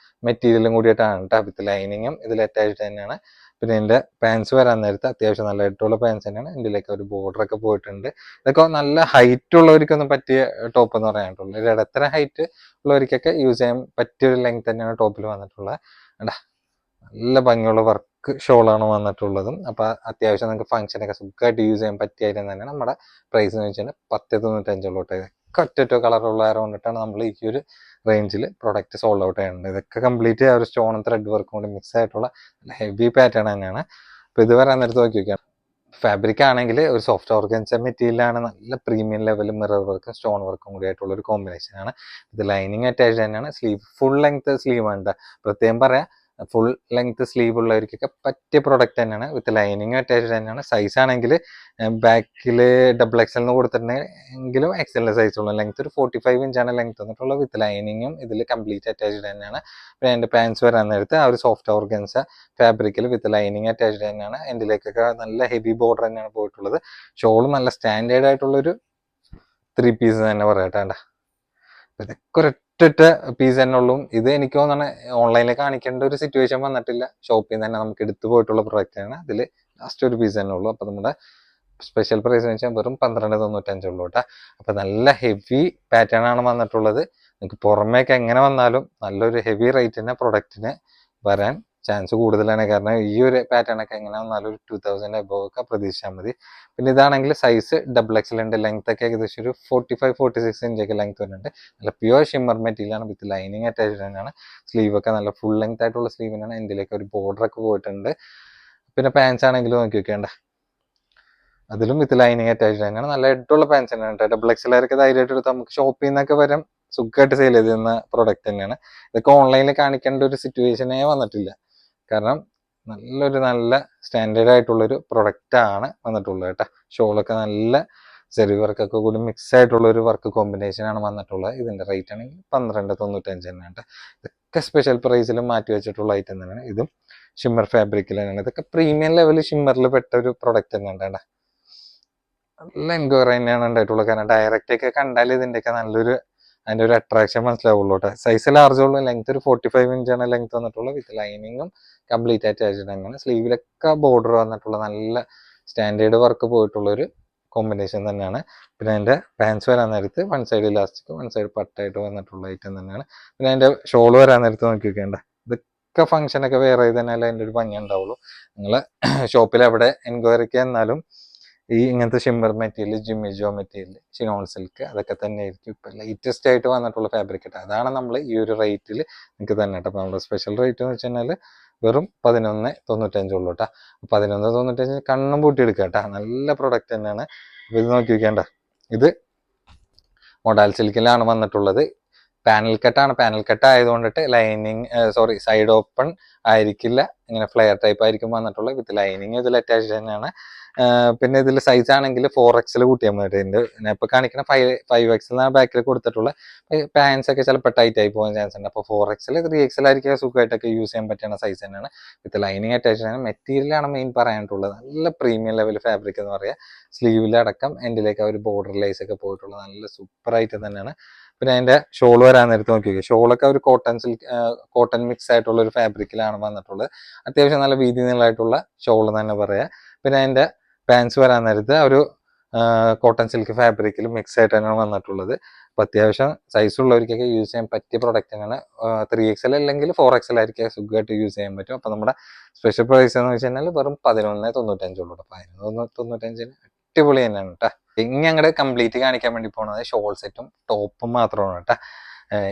മെറ്റീരിയലും കൂടിയിട്ടാണ് കേട്ടോ. വിത്ത് ലൈനിങ്ങും ഇതിൽ അറ്റാച്ച്ഡ് തന്നെയാണ്. പിന്നെ ഇതിന്റെ പാൻസ് വരാൻ നേരത്ത് അത്യാവശ്യം നല്ല ഇട്ടുള്ള പാൻസ് തന്നെയാണ്. ഇതിലേക്ക് ഒരു ബോർഡർ ഒക്കെ പോയിട്ടുണ്ട്. ഇതൊക്കെ നല്ല ഹൈറ്റ് ഉള്ളവർക്കൊന്നും പറ്റിയ ടോപ്പ് എന്ന് പറയാനായിട്ടുള്ളൂ. ഒരു ഇടത്തരം ഹൈറ്റ് ഉള്ളവർക്കൊക്കെ യൂസ് ചെയ്യാൻ പറ്റിയ ഒരു ലെങ്ത് തന്നെയാണ് ടോപ്പിൽ വന്നിട്ടുള്ളത്. വേണ്ട നല്ല ഭംഗിയുള്ള വർക്ക് ഷോളാണ് വന്നിട്ടുള്ളതും. അപ്പൊ അത്യാവശ്യം നിങ്ങൾക്ക് ഫംഗ്ഷനൊക്കെ സുഖമായിട്ട് യൂസ് ചെയ്യാൻ പറ്റിയായിരുന്നു തന്നെയാണ്. നമ്മുടെ പ്രൈസ് എന്ന് വെച്ചാൽ 10.95 ഉള്ളൂ. ഒറ്റ കളറുള്ള കൊണ്ടിട്ടാണ് നമ്മൾ ഈ ഒരു റേഞ്ചിൽ പ്രൊഡക്റ്റ് സോൾഡ് ഔട്ട് ചെയ്യുന്നത്. ഇതൊക്കെ കംപ്ലീറ്റ് ആ ഒരു സ്റ്റോൺ ത്രെഡ് വർക്കും കൂടി മിക്സ് ആയിട്ടുള്ള ഹെവി പാറ്റേൺ തന്നെയാണ്. അപ്പൊ ഇത് വരാൻ നേരത്ത് നോക്കി നോക്കിയാണ്. ഫാബ്രിക് ആണെങ്കിൽ ഒരു സോഫ്റ്റ് ഓർഗൻസ മെറ്റീരിയലാണ്. നല്ല പ്രീമിയം ലെവൽ മിറർ വർക്കും സ്റ്റോൺ വർക്കും കൂടി ആയിട്ടുള്ള ഒരു കോമ്പിനേഷൻ ആണ്. ഇത് ലൈനിങ് അറ്റാച്ച് തന്നെയാണ്. സ്ലീവ് ഫുൾ ലെങ്ത് സ്ലീവ് ഉണ്ട്. പ്രത്യേകം പറയാം, ഫുൾ ലെങ്ത് സ്ലീവ് ഉള്ളവർക്കൊക്കെ പറ്റിയ പ്രൊഡക്റ്റ് തന്നെയാണ്. വിത്ത് ലൈനിങ് അറ്റാച്ച് തന്നെയാണ്. സൈസ് ആണെങ്കിൽ ബാക്കിൽ XXL എന്ന് കൊടുത്തിട്ടുണ്ടെങ്കിലും XL സൈസ് ഉള്ള ലെങ്ത് ഒരു 45 ഇഞ്ചാണ് ലെങ്ത് വന്നിട്ടുള്ളത്. വിത്ത് ലൈനിങ്ങും ഇതിൽ കംപ്ലീറ്റ് അറ്റാച്ച്ഡ് തന്നെയാണ്. പിന്നെ അതിന്റെ പാൻസ് വരാൻ നേരത്ത് ആ ഒരു സോഫ്റ്റ് ഓർഗൻസ ഫാബ്രിക്കിൽ വിത്ത് ലൈനിങ് അറ്റാച്ച്ഡ് തന്നെയാണ്. എൻഡിലേക്കൊക്കെ നല്ല ഹെവി ബോർഡർ തന്നെയാണ് പോയിട്ടുള്ളത്. ഷോൾ നല്ല സ്റ്റാൻഡേർഡ് ആയിട്ടുള്ളൊരു 3 പീസ് തന്നെ പറയട്ടെ. ഇതൊക്കെ ഒരൊറ്റ പീസ് തന്നെ ഉള്ളൂ. ഇത് എനിക്ക് തോന്നുന്നു ഓൺലൈനിൽ കാണിക്കേണ്ട ഒരു സിറ്റുവേഷൻ വന്നിട്ടില്ല. ഷോപ്പിൽ നിന്ന് തന്നെ നമുക്ക് എടുത്തു പോയിട്ടുള്ള പ്രൊഡക്റ്റ് ആണ്. അതിൽ ലാസ്റ്റ് ഒരു പീസ് തന്നെ ഉള്ളൂ. അപ്പൊ നമ്മുടെ സ്പെഷ്യൽ പ്രൈസ് എന്ന് വെച്ചാൽ വെറും 12.95 ഉള്ളൂ കേട്ടോ. അപ്പൊ നല്ല ഹെവി പാറ്റേൺ ആണ് വന്നിട്ടുള്ളത്. നിങ്ങൾക്ക് പുറമേക്ക് എങ്ങനെ വന്നാലും നല്ലൊരു ഹെവി റേറ്റിന് പ്രൊഡക്റ്റിന് വരാൻ ചാൻസ് കൂടുതലാണ്. കാരണം ഈ ഒരു പാറ്റേൺ ഒക്കെ എങ്ങനെ വന്നാലും ഒരു 2000 അബോവ് ഒക്കെ പ്രതീക്ഷിച്ചാൽ മതി. പിന്നെ ഇതാണെങ്കിൽ സൈസ് XXL ഉണ്ട്. ലെങ്ത് ഒക്കെ ഏകദേശം ഒരു 45-46 ഇഞ്ചൊക്കെ ലെങ്ത് വരുന്നുണ്ട്. നല്ല പ്യുവർ ഷിമ്മർ മെറ്റീരിയൽ ആണ്. വിത്ത് ലൈനിങ് അറ്റാച്ച്ഡ് തന്നെയാണ്. സ്ലീവ് ഒക്കെ നല്ല ഫുൾ ലെങ്ത് ആയിട്ടുള്ള സ്ലീവ് തന്നെയാണ്. എന്തിലേക്ക് ഒരു ബോർഡർ ഒക്കെ പോയിട്ടുണ്ട്. പിന്നെ പാൻസ് ആണെങ്കിലും നോക്കി വെക്കേണ്ട, അതിലും വിത്ത് ലൈനിങ് അറ്റാച്ച്ഡ് തന്നെയാണ്. നല്ല ഇട്ടുള്ള പാൻസ് തന്നെയാണ് കേട്ടോ. XXL ഒക്കെ ധൈര്യമായിട്ട് എടുത്ത് നമുക്ക് ഷോപ്പിൽ നിന്നൊക്കെ വരാം സുഖമായിട്ട് സെയിൽ ചെയ്തിരുന്ന പ്രൊഡക്റ്റ് തന്നെയാണ്. ഇതൊക്കെ ഓൺലൈനിൽ കാണിക്കേണ്ട ഒരു സിറ്റുവേഷനേ വന്നിട്ടില്ല. കാരണം നല്ല സ്റ്റാൻഡേർഡ് ആയിട്ടുള്ളൊരു പ്രൊഡക്റ്റ് ആണ് വന്നിട്ടുള്ളത് കേട്ടോ. ഷോളൊക്കെ നല്ല സെറി വർക്കൊക്കെ കൂടി മിക്സ് ആയിട്ടുള്ള ഒരു വർക്ക് കോമ്പിനേഷൻ ആണ് വന്നിട്ടുള്ളത്. ഇതിന്റെ റേറ്റ് ആണെങ്കിൽ 12.95 തന്നെയാണ് കേട്ടോ. ഇതൊക്കെ സ്പെഷ്യൽ പ്രൈസിൽ മാറ്റി വെച്ചിട്ടുള്ള ഐറ്റം തന്നെയാണ്. ഇതും ഷിമ്മർ ഫാബ്രിക്കിൽ തന്നെയാണ്. ഇതൊക്കെ പ്രീമിയം ലെവൽ ഷിമ്മറിൽ പെട്ട ഒരു പ്രൊഡക്റ്റ് തന്നെയാണ് കേട്ടോ. നല്ല എൻക്വയറി തന്നെയാണ് ഉണ്ടായിട്ടുള്ളത്. കാരണം ഡയറക്റ്റ് ഒക്കെ കണ്ടാൽ ഇതിന്റെയൊക്കെ നല്ലൊരു അതിന്റെ ഒരു അട്രാക്ഷൻ മനസ്സിലാവുള്ളൂ കേട്ടോ. സൈസ് ലാർജ് ഉള്ളൂ. ലെങ്ത് ഒരു 45 ഇഞ്ചാണ് ലെങ്ത് വന്നിട്ടുള്ളത്. വിത്ത് ലൈനിങ്ങും കംപ്ലീറ്റ് അറ്റാച്ച്ഡ് തന്നെയാണ്. സ്ലീവിലൊക്കെ ബോർഡർ വന്നിട്ടുള്ള നല്ല സ്റ്റാൻഡേർഡ് വർക്ക് പോയിട്ടുള്ള ഒരു കോമ്പിനേഷൻ തന്നെയാണ്. പിന്നെ അതിന്റെ പാൻസ് വരാൻ നേരത്ത് one side elastic one side പട്ടായിട്ട് വന്നിട്ടുള്ള ഐറ്റം തന്നെയാണ്. പിന്നെ അതിന്റെ ഷോൾ വരാൻ നേരത്ത് നോക്കി വെക്കേണ്ട. ഇതൊക്കെ ഫംഗ്ഷനൊക്കെ വേറെ തന്നെയല്ല അതിന്റെ ഒരു ഭംഗി ഉണ്ടാവുള്ളൂ. നിങ്ങൾ ഷോപ്പിൽ എവിടെ എൻക്വയറിക്ക് എന്നാലും ഈ ഇങ്ങനത്തെ ഷിമ്മർ മെറ്റീരിയൽ, ജിമ്മിജോ മെറ്റീരിയൽ, ഷിനോൺ സിൽക്ക് അതൊക്കെ തന്നെ ആയിരിക്കും ഇപ്പൊ ലേറ്റസ്റ്റ് ആയിട്ട് വന്നിട്ടുള്ള ഫാബ്രിക്. അതാണ് നമ്മൾ ഈ ഒരു റേറ്റിൽ നിങ്ങൾക്ക് തന്നെ കേട്ടോ. അപ്പൊ നമ്മുടെ സ്പെഷ്യൽ റേറ്റ് എന്ന് വെച്ച് കഴിഞ്ഞാൽ വെറും 11.95 ഉള്ളൂ കേട്ടോ. 11.95 കണ്ണും പൂട്ടി എടുക്കുക കേട്ടോ. നല്ല പ്രൊഡക്റ്റ് തന്നെയാണ്. ഇത് നോക്കി വെക്കേണ്ട, ഇത് മൊഡാൽ സിൽക്കിലാണ് വന്നിട്ടുള്ളത്. പാനൽ കട്ടാണ്. പാനൽ കട്ട് ആയതുകൊണ്ടിട്ട് ലൈനിങ് സൈഡ് ഓപ്പൺ ആയിരിക്കില്ല. ഇങ്ങനെ ഫ്ലെയർ ടൈപ്പ് ആയിരിക്കും വന്നിട്ടുള്ളത്. വിത്ത് ലൈനിങ് ഇതിൽ അറ്റാച്ച് തന്നെയാണ്. പിന്നെ ഇതിൽ സൈസ് ആണെങ്കിൽ 4XL കൂട്ടിയാൽ മതി. ഞാൻ ഇപ്പൊ കാണിക്കുന്ന 5XL ആണ് ബാക്കിൽ കൊടുത്തിട്ടുള്ളത്. പാൻസ് ഒക്കെ ചിലപ്പോൾ ടൈറ്റ് ആയി പോകാൻ ചാൻസ് ഉണ്ട്. അപ്പോൾ 4XL 3XL ആയിരിക്കും സുഖമായിട്ടൊക്കെ യൂസ് ചെയ്യാൻ പറ്റുന്ന സൈസ് തന്നെയാണ്. വിത്ത് ലൈനിങ് അറ്റാച്ച് ആണ്. മെറ്റീരിയലാണ് മെയിൻ പറയാനായിട്ടുള്ളത്. നല്ല പ്രീമിയം ലെവൽ ഫാബ്രിക് എന്ന് പറയാം. സ്ലീവിലടക്കം എൻഡിലേക്ക് ഒരു ബോർഡർ ലൈസ് ഒക്കെ പോയിട്ടുള്ള നല്ല സൂപ്പർ ഐറ്റം തന്നെയാണ്. പിന്നെ അതിന്റെ ഷോൾ വരാൻ നേരത്ത് നോക്കിയൊക്കെ, ഷോളൊക്കെ ഒരു കോട്ടൺ മിക്സ് ആയിട്ടുള്ള ഒരു ഫാബ്രിക്കിലാണ് വന്നിട്ടുള്ളത്. അത്യാവശ്യം നല്ല വീതി നീളമായിട്ടുള്ള ഷോൾ തന്നെ പറയാം. പിന്നെ അതിന്റെ പാൻസ് വരാൻ നേരത്ത് ഒരു കോട്ടൺ സിൽക്ക് ഫാബ്രിക്കിൽ മിക്സ് ആയിട്ട് തന്നെയാണ് വന്നിട്ടുള്ളത്. അപ്പൊ അത്യാവശ്യം സൈസ് ഉള്ളവർക്കൊക്കെ യൂസ് ചെയ്യാൻ പറ്റിയ പ്രൊഡക്റ്റ് തന്നെയാണ്. 3XL അല്ലെങ്കിൽ 4XL ആയിരിക്കും സുഖമായിട്ട് യൂസ് ചെയ്യാൻ പറ്റും. അപ്പൊ നമ്മുടെ സ്പെഷ്യൽ പ്രൈസ് എന്ന് വെച്ച് കഴിഞ്ഞാൽ വെറും 11.95 ഉള്ളൂ. 11.95 അടിപൊളി തന്നെയാണ് കേട്ടോ. ഇനി അങ്ങോട്ട് കംപ്ലീറ്റ് കാണിക്കാൻ വേണ്ടി പോണത് ഷോൾ സെറ്റും ടോപ്പും മാത്രമാണ് കേട്ടോ.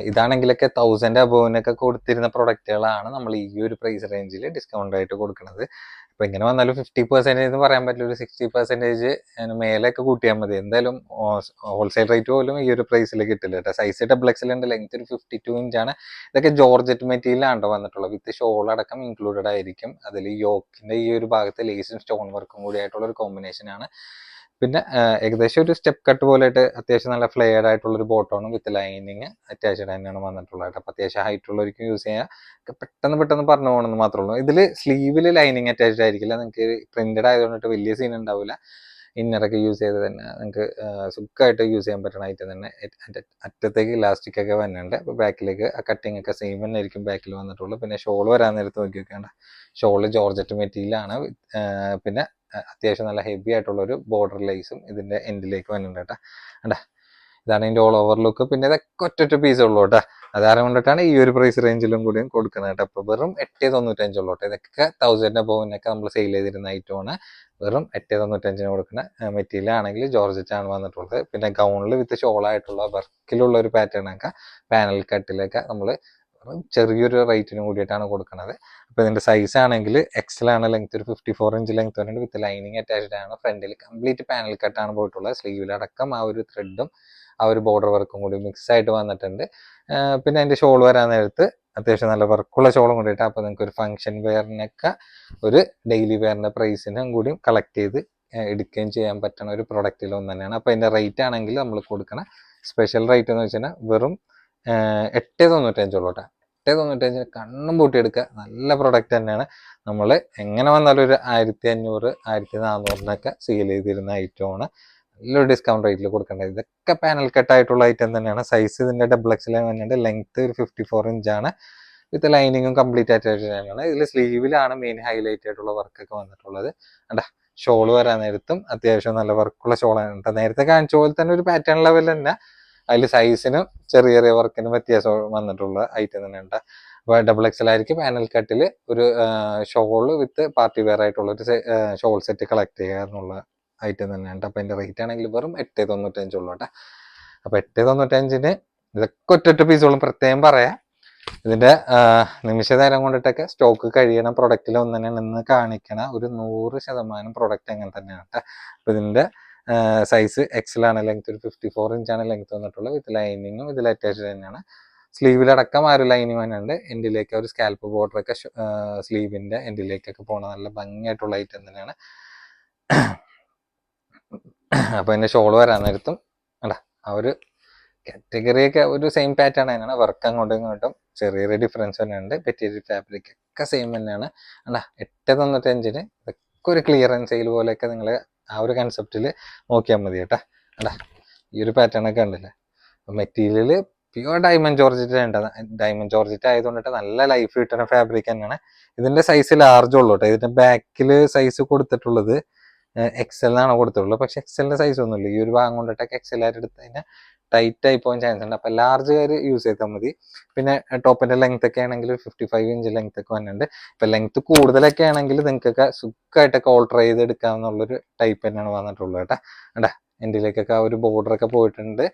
ഇതാണെങ്കിലൊക്കെ 1000 അബോവിനൊക്കെ കൊടുത്തിരുന്ന പ്രൊഡക്റ്റുകളാണ് നമ്മൾ ഈ ഒരു പ്രൈസ് റേഞ്ചിൽ ഡിസ്കൗണ്ട് ആയിട്ട് കൊടുക്കുന്നത്. അപ്പൊ ഇങ്ങനെ വന്നാലും 50% എന്ന് പറയാൻ പറ്റില്ല, ഒരു 60% മേലെയൊക്കെ കൂട്ടിയാൽ മതി. എന്തായാലും ഹോൾസെയിൽ റേറ്റ് പോലും ഈ ഒരു പ്രൈസിൽ കിട്ടില്ല കേട്ടോ. സൈസ് XXL ഉണ്ട്. ലെങ്ത് ഒരു 52 ഇഞ്ചാണ്. ഇതൊക്കെ ജോർജറ്റ് മെറ്റീരിയലാണ് വന്നിട്ടുള്ളത്. വിത്ത് ഷോൾ അടക്കം ഇൻക്ലൂഡഡ് ആയിരിക്കും. അതിൽ യോക്കിന്റെ ഈ ഒരു ഭാഗത്ത് ലേസും സ്റ്റോൺ വർക്കും കൂടി ആയിട്ടുള്ള ഒരു കോമ്പിനേഷൻ ആണ്. പിന്നെ ഏകദേശം ഒരു സ്റ്റെപ്പ് കട്ട് പോലെയായിട്ട് അത്യാവശ്യം നല്ല ഫ്ലെയർഡ് ആയിട്ടുള്ളൊരു ബോട്ടമാണ് വിത്ത് ലൈനിങ് അറ്റാച്ച്ഡ് തന്നെയാണ് വന്നിട്ടുള്ളത്. അപ്പോൾ അത്യാവശ്യം ഹൈറ്റ് ഉള്ളവർക്കും യൂസ് ചെയ്യാം. പെട്ടെന്ന് പറഞ്ഞു പോകണമെന്ന് മാത്രമേ ഉള്ളൂ. ഇതിൽ സ്ലീവിൽ ലൈനിങ് അറ്റാച്ച്ഡ് ആയിരിക്കില്ല. നിങ്ങൾക്ക് പ്രിന്റഡ് ആയതുകൊണ്ടിട്ട് വലിയ സീൻ ഉണ്ടാവില്ല. ഇന്നറൊക്കെ യൂസ് ചെയ്ത് തന്നെ നിങ്ങൾക്ക് സുഖമായിട്ട് യൂസ് ചെയ്യാൻ പറ്റുന്ന ഐറ്റം തന്നെ. അറ്റത്തേക്ക് ഇലാസ്റ്റിക് ഒക്കെ വന്നിട്ടുണ്ട്. അപ്പോൾ ബാക്കിലേക്ക് ആ കട്ടിങ് ഒക്കെ സെയിം തന്നെ ആയിരിക്കും ബാക്കിൽ വന്നിട്ടുള്ളൂ. പിന്നെ ഷോൾ വരാൻ നേരത്ത് നോക്കി വെക്കേണ്ട, ഷോള് ജോർജറ്റ് മെറ്റീരിയലാണ്. പിന്നെ അത്യാവശ്യം നല്ല ഹെവി ആയിട്ടുള്ള ഒരു ബോർഡർ ലൈസും ഇതിന്റെ എൻഡിലേക്ക് വന്നിട്ടുണ്ട് കേട്ടോ. കണ്ടാ, ഇതാണ് ഇതിന്റെ ഓൾ ഓവർ ലുക്ക്. പിന്നെ ഇതൊക്കെ ഒറ്റ പീസ് ഉള്ളൂ കേട്ടോ. അതാരം കൊണ്ടിട്ടാണ് ഈ ഒരു പ്രൈസ് റേഞ്ചിലും കൂടിയും കൊടുക്കുന്നത് കേട്ടോ. അപ്പോൾ വെറും 895 ഉള്ളൂ കേട്ടോ. ഇതൊക്കെ 1000 അബോവിനൊക്കെ നമ്മൾ സെയിൽ ചെയ്തിരുന്ന ഐറ്റമാണ്. വെറും 895 കൊടുക്കുന്ന മെറ്റീരിയൽ ആണെങ്കിൽ ജോർജറ്റ് ആണ് വന്നിട്ടുള്ളത്. പിന്നെ ഗൗണിൽ വിത്ത് ഷോളായിട്ടുള്ള വർക്കിലുള്ള ഒരു പാറ്റേൺ ഒക്കെ പാനൽ കട്ടിലൊക്കെ നമ്മൾ ചെറിയൊരു റേറ്റിനും കൂടിയിട്ടാണ് കൊടുക്കുന്നത്. അപ്പോൾ ഇതിന്റെ സൈസ് ആണെങ്കിൽ എക്സൽ ആണ്. ലെങ്ത് ഒരു 54 ഇഞ്ച് ലെങ്ത് വരുന്നുണ്ട്. വിത്ത് ലൈനിങ് അറ്റാച്ച്ഡ് ആണ്. ഫ്രണ്ടിൽ കംപ്ലീറ്റ് പാനൽ കട്ടാണ് പോയിട്ടുള്ളത്. സ്ലീവിലടക്കം ആ ഒരു ത്രെഡും ആ ഒരു ബോർഡർ വർക്കും കൂടി മിക്സ് ആയിട്ട് വന്നിട്ടുണ്ട്. പിന്നെ അതിന്റെ ഷോൾ വരാൻ നേരത്ത് അത്യാവശ്യം നല്ല വർക്കുള്ള ഷോളും കൂടിയിട്ട്. അപ്പോൾ നിങ്ങൾക്ക് ഒരു ഫംഗ്ഷൻ വെയറിനൊക്കെ ഒരു ഡെയിലി വെയറിന്റെ പ്രൈസിനും കൂടി കളക്ട് ചെയ്ത് എടുക്കുകയും ചെയ്യാൻ പറ്റുന്ന ഒരു പ്രൊഡക്റ്റിൽ ഒന്ന് തന്നെയാണ്. അപ്പോൾ അതിന്റെ റേറ്റ് ആണെങ്കിൽ നമ്മൾ കൊടുക്കുന്ന സ്പെഷ്യൽ റേറ്റ് എന്ന് വെച്ചാൽ വെറും 895 ഉള്ളൂ കേട്ടോ. 895 കണ്ണും പൂട്ടിയെടുക്കുക. നല്ല പ്രൊഡക്റ്റ് തന്നെയാണ്. നമ്മൾ എങ്ങനെ വന്നാലും ഒരു 1500 1400 സെയിൽ ചെയ്തിരുന്ന ഐറ്റമാണ്. നല്ലൊരു ഡിസ്കൗണ്ട് റേറ്റിൽ കൊടുക്കേണ്ടത്. ഇതൊക്കെ പാനൽ കട്ടായിട്ടുള്ള ഐറ്റം തന്നെയാണ്. സൈസ് ഇതിന്റെ ഡബിൾ എക്സിൽ വന്നിട്ട് ലെങ്ത് ഒരു 54 ഇഞ്ചാണ്. വിത്ത് ലൈനിങ്ങും കംപ്ലീറ്റ് ആയിട്ട് തന്നെയാണ്. ഇതിൽ സ്ലീവിലാണ് മെയിൻ ഹൈലൈറ്റ് ആയിട്ടുള്ള വർക്കൊക്കെ വന്നിട്ടുള്ളത്. കണ്ടാ, ഷോള് വരാൻ നേരത്തും അത്യാവശ്യം നല്ല വർക്കുള്ള ഷോളാണ്. നേരത്തെ കാണിച്ച പോലെ തന്നെ ഒരു പാറ്റേൺ ലെവൽ തന്നെ. അതിൽ സൈസിനും ചെറിയ വർക്കിനും വ്യത്യാസം വന്നിട്ടുള്ള ഐറ്റം തന്നെ ഉണ്ട്. അപ്പോൾ ഡബിൾ എക്സൽ ആയിരിക്കും. പാനൽ കട്ടിൽ ഒരു ഷോള് വിത്ത് പാർട്ടി വെയർ ആയിട്ടുള്ള ഒരു ഷോൾ സെറ്റ് കളക്ട് ചെയ്യുക എന്നുള്ള ഐറ്റം തന്നെയാണ്. അപ്പോൾ അതിന്റെ റേറ്റ് ആണെങ്കിൽ വെറും 895 ഉള്ളൂ കേട്ടോ. അപ്പോൾ 895 ഇതൊക്കെ ഒറ്റ പീസുകളും പ്രത്യേകം പറയാം. ഇതിന്റെ നിമിഷ നേരം കൊണ്ടിട്ടൊക്കെ സ്റ്റോക്ക് കഴിയണ പ്രൊഡക്റ്റിൽ ഒന്ന് തന്നെ നിന്ന് കാണിക്കണ ഒരു 100% പ്രൊഡക്റ്റ് അങ്ങനെ തന്നെയാണ് കേട്ടോ. അപ്പോൾ ഇതിന്റെ സൈസ് എക്സൽ ആണ്. ലെങ്ത് ഒരു 54 ഇഞ്ചാണ് ലെങ്ത് വന്നിട്ടുള്ളത്. വിത്ത് ലൈനിങ്ങും ഇതിൽ അറ്റാച്ച്ഡ് തന്നെയാണ്. സ്ലീവിലടക്കം ആ ഒരു ലൈനിങ് വന്നിട്ടുണ്ട്. എൻഡിലേക്ക് ഒരു സ്കാൽപ്പ് ബോർഡർ ഒക്കെ സ്ലീവിന്റെ എൻഡിലേക്കൊക്കെ പോണ നല്ല ഭംഗിയായിട്ടുള്ള ഐറ്റം തന്നെയാണ്. അപ്പൊ അതിന്റെ ഷോൾ വരാൻ നേരത്തും അല്ല ആ ഒരു കാറ്റഗറിയൊക്കെ ഒരു സെയിം പാറ്റേൺ തന്നെയാണ്. വർക്ക് അങ്ങോട്ടും ഇങ്ങോട്ടും ചെറിയ ഡിഫറൻസ് തന്നെയുണ്ട്. മെറ്റീരിയൽ ഫാബ്രിക് ഒക്കെ സെയിം തന്നെയാണ്. അല്ല 895 ഇതൊക്കെ ഒരു ക്ലിയറൻസ് സെയിൽ പോലെയൊക്കെ നിങ്ങൾ ആ ഒരു കൺസെപ്റ്റിൽ നോക്കിയാൽ മതി കേട്ടാ. അല്ല ഈ ഒരു പാറ്റേൺ ഒക്കെ ഉണ്ടല്ലേ. മെറ്റീരിയൽ പ്യുവർ ഡയമണ്ട് ജോർജറ്റ് ഉണ്ട്. ഡയമണ്ട് ജോർജറ്റ് ആയതുകൊണ്ടിട്ട് നല്ല ലൈഫ് കിട്ടുന്ന ഫാബ്രിക് തന്നെയാണ്. ഇതിന്റെ സൈസ് ലാർജ് ഉള്ളൂ കേട്ടോ. ഇതിന്റെ ബാക്കിൽ സൈസ് കൊടുത്തിട്ടുള്ളത് എക്സലിനാണ് കൊടുത്തിട്ടുള്ളത്. പക്ഷെ എക്സലിന്റെ സൈസ് ഒന്നുമില്ല. ഈ ഒരു ഭാഗം കൊണ്ടിട്ടൊക്കെ എക്സലായിട്ട് എടുത്ത് കഴിഞ്ഞാൽ ടൈറ്റ് ആയി പോകാൻ ചാൻസ് ഉണ്ട്. അപ്പോൾ ലാർജ് കാര് യൂസ് ചെയ്താൽ മതി. പിന്നെ ടോപ്പിന്റെ ലെങ്ത് ഒക്കെ ആണെങ്കിൽ 55 ഇഞ്ച് ലെങ്ത് ഒക്കെ വന്നിട്ടുണ്ട്. ഇപ്പൊ ലെങ്ത് കൂടുതലൊക്കെ ആണെങ്കിൽ നിങ്ങൾക്കൊക്കെ സുഖമായിട്ടൊക്കെ ഓൾട്ടർ ചെയ്ത് എടുക്കാവുന്നുള്ളൊരു ടൈപ്പ് തന്നെയാണ് വന്നിട്ടുള്ളത് കേട്ടോ. കണ്ടാ, എൻഡിലേക്കൊക്കെ ആ ഒരു ബോർഡർ ഒക്കെ പോയിട്ടുണ്ട്.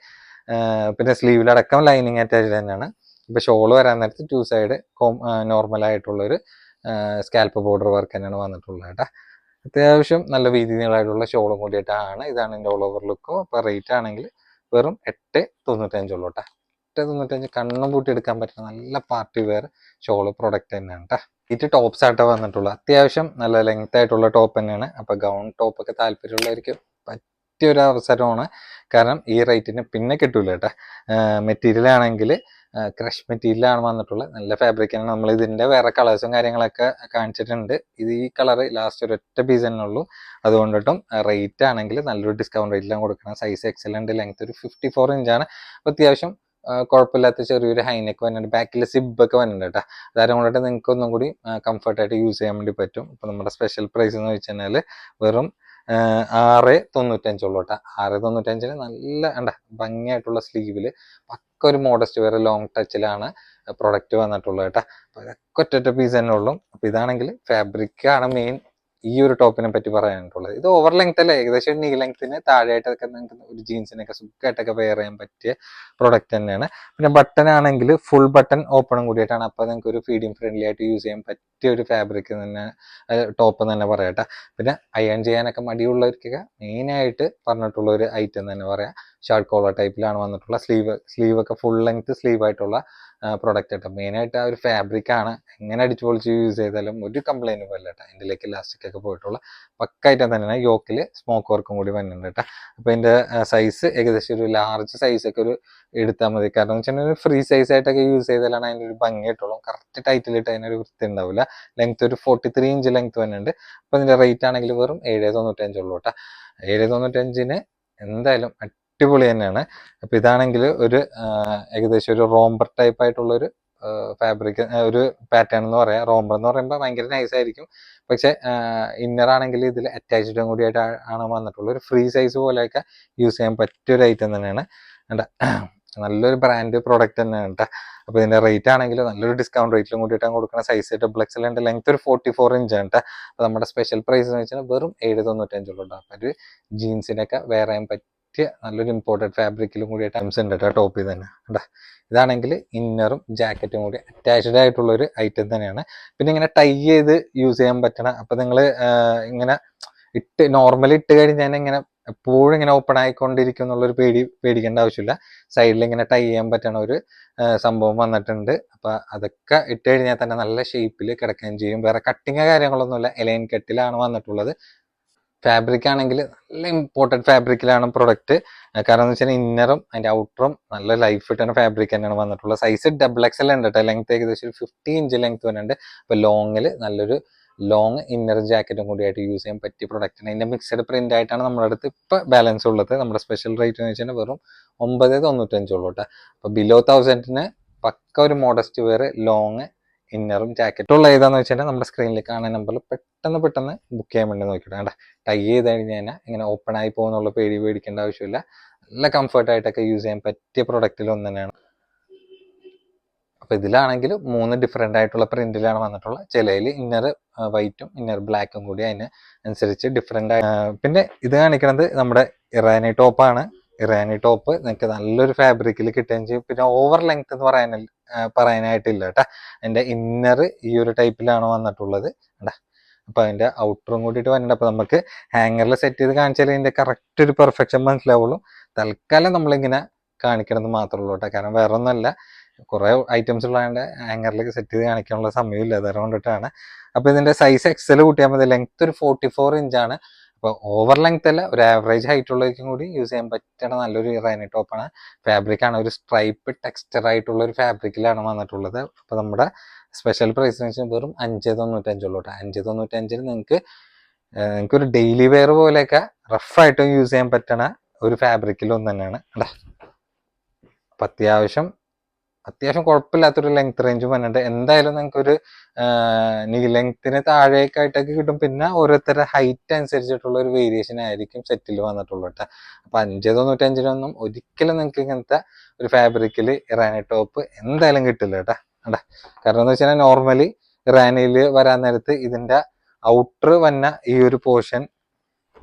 പിന്നെ സ്ലീവിലടക്കം ലൈനിങ് അറ്റാച്ച്ഡ് തന്നെയാണ്. ഇപ്പൊ ഷോൾ വരാൻ നേരത്ത് 2 സൈഡ് നോർമൽ ആയിട്ടുള്ളൊരു സ്കാൽപ്പ് ബോർഡർ വർക്ക് തന്നെയാണ് വന്നിട്ടുള്ളത് കേട്ടോ. അത്യാവശ്യം നല്ല വീതി നീളമായിട്ടുള്ള ഷോളും കൂടിയിട്ടാണ്. ഇതാണ് എൻ്റെ ഓൾ ഓവർ ലുക്കും. അപ്പോൾ റേറ്റ് ആണെങ്കിൽ വെറും 895 ഉള്ളൂ കേട്ടോ. 895 കണ്ണും പൂട്ടി എടുക്കാൻ പറ്റുന്ന നല്ല പാർട്ടി വെയർ ഷോള് പ്രൊഡക്റ്റ് തന്നെയാണ് കേട്ടോ. ഇത് ടോപ്സ് ആയിട്ടാ വന്നിട്ടുള്ളത്. അത്യാവശ്യം നല്ല ലെങ്ത് ആയിട്ടുള്ള ടോപ്പ് തന്നെയാണ്. അപ്പൊ ഗൗൺ ടോപ്പ് ഒക്കെ താല്പര്യമുള്ളവർക്ക് പറ്റിയൊരു അവസരമാണ്. കാരണം ഈ റേറ്റിന് പിന്നെ കിട്ടൂല കേട്ടോ. മെറ്റീരിയൽ ആണെങ്കിൽ ക്രഷ് മെറ്റീരിയലാണ് വന്നിട്ടുള്ളത്. നല്ല ഫാബ്രിക്കാണ്. നമ്മൾ ഇതിന്റെ വേറെ കളേഴ്സും കാര്യങ്ങളൊക്കെ കാണിച്ചിട്ടുണ്ട്. ഇത് ഈ കളർ ലാസ്റ്റ് ഒരൊറ്റ പീസ് തന്നെ ഉള്ളൂ. അതുകൊണ്ടിട്ടും റേറ്റ് ആണെങ്കിൽ നല്ലൊരു ഡിസ്കൗണ്ട് റേറ്റിലാണ് കൊടുക്കണം. സൈസ് എക്സലന്റ്, ലെങ്ത് ഒരു 54 ഇഞ്ചാണ്. അപ്പോൾ അത്യാവശ്യം കുഴപ്പമില്ലാത്ത ചെറിയൊരു ഹൈനെക്ക് വന്നിട്ടുണ്ട്. ബാക്കിൽ സിബ് ഒക്കെ വന്നിട്ടുണ്ട് കേട്ടോ. അതായത് കൊണ്ടിട്ട് നിങ്ങൾക്ക് ഒന്നും കൂടി കംഫർട്ടായിട്ട് യൂസ് ചെയ്യാൻ വേണ്ടി പറ്റും. അപ്പോൾ നമ്മുടെ സ്പെഷ്യൽ പ്രൈസ് എന്ന് വെച്ച് കഴിഞ്ഞാൽ വെറും 695 ഉള്ളൂ കേട്ടോ. 695 നല്ല ഭംഗിയായിട്ടുള്ള സ്ലീവില് പക്ക ഒരു മോഡസ്റ്റ് വേറെ ലോങ് ടച്ചിലാണ് പ്രൊഡക്റ്റ് വന്നിട്ടുള്ളത് കേട്ടോ. അപ്പൊ ഇതൊക്കെ ഒറ്റ പീസ് തന്നെ ഉള്ളൂ. അപ്പൊ ഇതാണെങ്കിൽ ഫാബ്രിക് ആണ് മെയിൻ ഈ ഒരു ടോപ്പിനെ പറ്റി പറയാനായിട്ടുള്ളത്. ഇത് ഓവർ ലെങ്ത് അല്ല, ഏകദേശം നീ ലെങ്ത്തിന് താഴെയായിട്ടൊക്കെ നിങ്ങൾക്ക് ഒരു ജീൻസിനൊക്കെ സുഖമായിട്ടൊക്കെ വെയർ ചെയ്യാൻ പറ്റിയ പ്രൊഡക്റ്റ് തന്നെയാണ്. പിന്നെ ബട്ടൺ ആണെങ്കിൽ ഫുൾ ബട്ടൺ ഓപ്പണും കൂടിയിട്ടാണ്. അപ്പൊ നിങ്ങൾക്ക് ഒരു ഫീഡിങ് ഫ്രണ്ട്ലി ആയിട്ട് യൂസ് ചെയ്യാൻ പറ്റിയ ഒരു ഫാബ്രിക് തന്നെ ടോപ്പ് തന്നെ പറയാട്ടോ. പിന്നെ അയൺ ചെയ്യാനൊക്കെ മടിയുള്ളവർക്കൊക്കെ മെയിനായിട്ട് പറഞ്ഞിട്ടുള്ള ഒരു ഐറ്റം തന്നെ പറയാം. ഷാർട്ട് കോളർ ടൈപ്പിലാണ് വന്നിട്ടുള്ള. സ്ലീവ് ഒക്കെ ഫുൾ ലെങ്ത് സ്ലീവ് ആയിട്ടുള്ള പ്രൊഡക്റ്റ് കേട്ടോ. മെയിനായിട്ട് ആ ഒരു ഫാബ്രിക് ആണ്, എങ്ങനെ അടിച്ചു പൊളിച്ച് യൂസ് ചെയ്താലും ഒരു കംപ്ലൈൻറ്റും വരില്ല കേട്ടോ. ഇതിലേക്ക് ഇലാസ്റ്റിക് ഒക്കെ പോയിട്ടുള്ള പക്ക ഐറ്റം തന്നെയാണ്. യോക്കിൽ സ്മോക്ക് വർക്കും കൂടി വരുന്നുണ്ട് കേട്ടോ. അപ്പോൾ ഇതിൻ്റെ സൈസ് ഏകദേശം ഒരു ലാർജ് സൈസൊക്കെ ഒരു എടുത്താൽ മതി. കാരണം എന്ന് വെച്ചിട്ടുണ്ടെങ്കിൽ ഒരു ഫ്രീ സൈസ് ആയിട്ടൊക്കെ യൂസ് ചെയ്താലാണ് അതിൻ്റെ ഒരു ഭംഗി കിട്ടുള്ളൂ. കറക്റ്റ് ടൈറ്റിലിട്ട് അതിനൊരു വൃത്തി ഉണ്ടാവില്ല. ലെങ്ത് ഒരു 43 ഇഞ്ച് ലെങ്ത് വരുന്നുണ്ട്. അപ്പോൾ ഇതിൻ്റെ റേറ്റ് ആണെങ്കിൽ വെറും 795 ഉള്ളൂ കേട്ടോ. 795 എന്തായാലും അടിപൊളി തന്നെയാണ്. അപ്പൊ ഇതാണെങ്കിൽ ഒരു ഏകദേശം ഒരു റോംബർ ടൈപ്പ് ആയിട്ടുള്ളൊരു ഫാബ്രിക് ഒരു പാറ്റേൺ എന്ന് പറയാം. റോംബർ എന്ന് പറയുമ്പോൾ ഭയങ്കര നൈസ് ആയിരിക്കും. പക്ഷെ ഇന്നർ ആണെങ്കിൽ ഇതിൽ അറ്റാച്ച്ഡും കൂടിയായിട്ട് ആണ് വന്നിട്ടുള്ളത്. ഒരു ഫ്രീ സൈസ് പോലെയൊക്കെ യൂസ് ചെയ്യാൻ പറ്റിയ ഒരു ഐറ്റം തന്നെയാണ്. നല്ലൊരു ബ്രാൻഡ് പ്രോഡക്റ്റ് തന്നെയാണ് കേട്ടോ. അപ്പോൾ ഇതിന്റെ റേറ്റ് ആണെങ്കിൽ നല്ലൊരു ഡിസ്കൗണ്ട് റേറ്റിലും കൂടിയിട്ടാണ് കൊടുക്കുന്ന. സൈസ് XXL ഉണ്ട്. ലെങ്ത് ഒരു 44 ഇഞ്ച് ആണ് കേട്ടോ. അപ്പോൾ നമ്മുടെ സ്പെഷ്യൽ പ്രൈസ് എന്ന് വെച്ചാൽ വെറും 795 ഉള്ളൂ. അപ്പോൾ ഒരു ജീൻസിനൊക്കെ വേറെ പറ്റിയ നല്ലൊരു ഇമ്പോർട്ടഡ് ഫാബ്രിക്കിലും കൂടി ഐറ്റംസ് ഉണ്ട് കേട്ടോ. ടോപ്പിൽ തന്നെ കേട്ടോ. ഇതാണെങ്കിൽ ഇന്നറും ജാക്കറ്റും കൂടി അറ്റാച്ച്ഡ് ആയിട്ടുള്ള ഒരു ഐറ്റം തന്നെയാണ്. പിന്നെ ഇങ്ങനെ ടൈ ചെയ്ത് യൂസ് ചെയ്യാൻ പറ്റണം. അപ്പോൾ നിങ്ങൾ ഇങ്ങനെ നോർമലി ഇട്ട് കഴിഞ്ഞാൽ ഇങ്ങനെ എപ്പോഴും ഇങ്ങനെ ഓപ്പൺ ആയിക്കൊണ്ടിരിക്കും എന്നുള്ളൊരു പേടിക്കേണ്ട ആവശ്യമില്ല. സൈഡിൽ ഇങ്ങനെ ടൈ ചെയ്യാൻ പറ്റണ ഒരു സംഭവം വന്നിട്ടുണ്ട്. അപ്പൊ അതൊക്കെ ഇട്ട് കഴിഞ്ഞാൽ തന്നെ നല്ല ഷേപ്പിൽ കിടക്കുകയും ചെയ്യും. വേറെ കട്ടിങ് കാര്യങ്ങളൊന്നുമില്ല. എലൈൻ കട്ടിലാണ് വന്നിട്ടുള്ളത്. ഫാബ്രിക് ആണെങ്കിൽ നല്ല ഇമ്പോർട്ടൻറ്റ് ഫാബ്രിക്കിലാണ് പ്രൊഡക്റ്റ്. കാരണം എന്ന് വെച്ചാൽ ഇന്നറും അതിന്റെ ഔട്ടറും നല്ല ലൈഫ് കിട്ടുന്ന ഫാബ്രിക് തന്നെയാണ് വന്നിട്ടുള്ളത്. സൈസ് XXL ഉണ്ട് കേട്ടോ. ലെങ്ത് ഏകദേശം 50 ഇഞ്ച് ലെങ്ത് വരുന്നുണ്ട്. അപ്പൊ ലോങ്ങിൽ നല്ലൊരു ലോങ് ഇന്നർ ജാക്കറ്റും കൂടിയായിട്ട് യൂസ് ചെയ്യാൻ പറ്റിയ പ്രൊഡക്റ്റാണ്. ഇതിന്റെ മിക്സഡ് പ്രിന്റ് ആയിട്ടാണ് നമ്മുടെ അടുത്ത് ഇപ്പൊ ബാലൻസ് ഉള്ളത്. നമ്മുടെ സ്പെഷ്യൽ റേറ്റ് എന്ന് വെച്ചാൽ വെറും 995 ഉള്ളൂ കേട്ടോ. അപ്പൊ ബിലോ 1000 പക്ക ഒരു മോഡസ്റ്റ് വെയർ ലോങ് ഇന്നറും ജാക്കറ്റും ഉള്ള ഏതാന്ന് വെച്ചാൽ നമ്മുടെ സ്ക്രീനിൽ കാണുന്ന നമ്പറിൽ പെട്ടെന്ന് ബുക്ക് ചെയ്യാൻ വേണ്ടി നോക്കിയിട്ട് വേണ്ട. ടൈ ചെയ്ത് കഴിഞ്ഞാൽ ഇങ്ങനെ ഓപ്പൺ ആയി പോകുന്നുള്ള പേടിക്കേണ്ട ആവശ്യമില്ല. നല്ല കംഫർട്ടായിട്ടൊക്കെ യൂസ് ചെയ്യാൻ പറ്റിയ പ്രൊഡക്റ്റിൽ ഒന്ന് തന്നെയാണ്. അപ്പൊ ഇതിലാണെങ്കിൽ 3 ഡിഫറെന്റ് ആയിട്ടുള്ള പ്രിന്റിലാണ് വന്നിട്ടുള്ളത്. ചിലയിൽ ഇന്നർ വൈറ്റും ഇന്നർ ബ്ലാക്കും കൂടി അതിന് അനുസരിച്ച് ഡിഫറെന്റ്. പിന്നെ ഇത് കാണിക്കുന്നത് നമ്മുടെ ഇറാനി ടോപ്പാണ്. ഇറാനി ടോപ്പ് നിങ്ങൾക്ക് നല്ലൊരു ഫാബ്രിക്കിൽ കിട്ടുകയും ചെയ്യും. പിന്നെ ഓവർ ലെങ്ത് എന്ന് പറയാനായിട്ടില്ല കേട്ടാ. അതിന്റെ ഇന്നർ ഈ ഒരു ടൈപ്പിലാണ് വന്നിട്ടുള്ളത് കേട്ടാ. അപ്പൊ അതിന്റെ ഔട്ടറും കൂടിയിട്ട് വന്നിട്ട് അപ്പൊ നമുക്ക് ഹാങ്ങറിൽ സെറ്റ് ചെയ്ത് കാണിച്ചാൽ ഇതിന്റെ കറക്റ്റ് ഒരു പെർഫെക്ഷൻ മനസ്സിലാവുള്ളൂ. തൽക്കാലം നമ്മളിങ്ങനെ കാണിക്കണമെന്ന് മാത്രമേ ഉള്ളൂ കേട്ടോ. കാരണം വേറെ ഒന്നല്ല, കുറെ ഐറ്റംസ് ഉള്ളതുകൊണ്ട് ഹാങ്ങറിലേക്ക് സെറ്റ് ചെയ്ത് കാണിക്കാനുള്ള സമയമില്ല. അതുകൊണ്ടിട്ടാണ്. അപ്പൊ ഇതിന്റെ സൈസ് XL കൂട്ടിയാൽ മതി. ലെങ്ത് ഒരു 44 ഇഞ്ചാണ്. അപ്പൊ ഓവർ ലെങ്ത് അല്ല, ഒരു ആവറേജ് ഹൈറ്റ് ഉള്ളവർക്കും കൂടി യൂസ് ചെയ്യാൻ പറ്റണ നല്ലൊരു ഇറാനി ടോപ്പാണ്. ഫാബ്രിക് ആണ് ഒരു സ്ട്രൈപ്പ് ടെക്സ്ചർ ആയിട്ടുള്ള ഒരു ഫാബ്രിക്കിലാണ് വന്നിട്ടുള്ളത്. അപ്പൊ നമ്മുടെ സ്പെഷ്യൽ പ്രൈസ് എന്ന് വെച്ചാൽ വെറും 595 ഉള്ളൂ കേട്ടോ. 595 നിങ്ങൾക്ക് ഒരു ഡെയിലി വെയർ പോലെയൊക്കെ റഫായിട്ടും യൂസ് ചെയ്യാൻ പറ്റണ ഒരു ഫാബ്രിക്കിൽ ഒന്ന് തന്നെയാണ് കേട്ടോ. അപ്പൊ അത്യാവശ്യം കുഴപ്പമില്ലാത്തൊരു ലെങ്ത് റേഞ്ചും വന്നിട്ട് എന്തായാലും നിങ്ങൾക്ക് ഒരു നീ ലെങ്ത്തിന് താഴേക്കായിട്ടൊക്കെ കിട്ടും. പിന്നെ ഓരോരുത്തരുടെ ഹൈറ്റ് അനുസരിച്ചിട്ടുള്ള ഒരു വേരിയേഷൻ ആയിരിക്കും സെറ്റിൽ വന്നിട്ടുള്ളൂ കേട്ടോ. അപ്പൊ 595 ഒരിക്കലും നിങ്ങൾക്ക് ഇങ്ങനത്തെ ഒരു ഫാബ്രിക്കിൽ ഇറാനി ടോപ്പ് എന്തായാലും കിട്ടില്ല കേട്ടോ. കാരണം എന്ന് വെച്ചാൽ നോർമലി ഇറാനിയിൽ വരാൻ നേരത്ത് ഇതിന്റെ ഔട്ടർ വന്ന ഈ ഒരു പോർഷൻ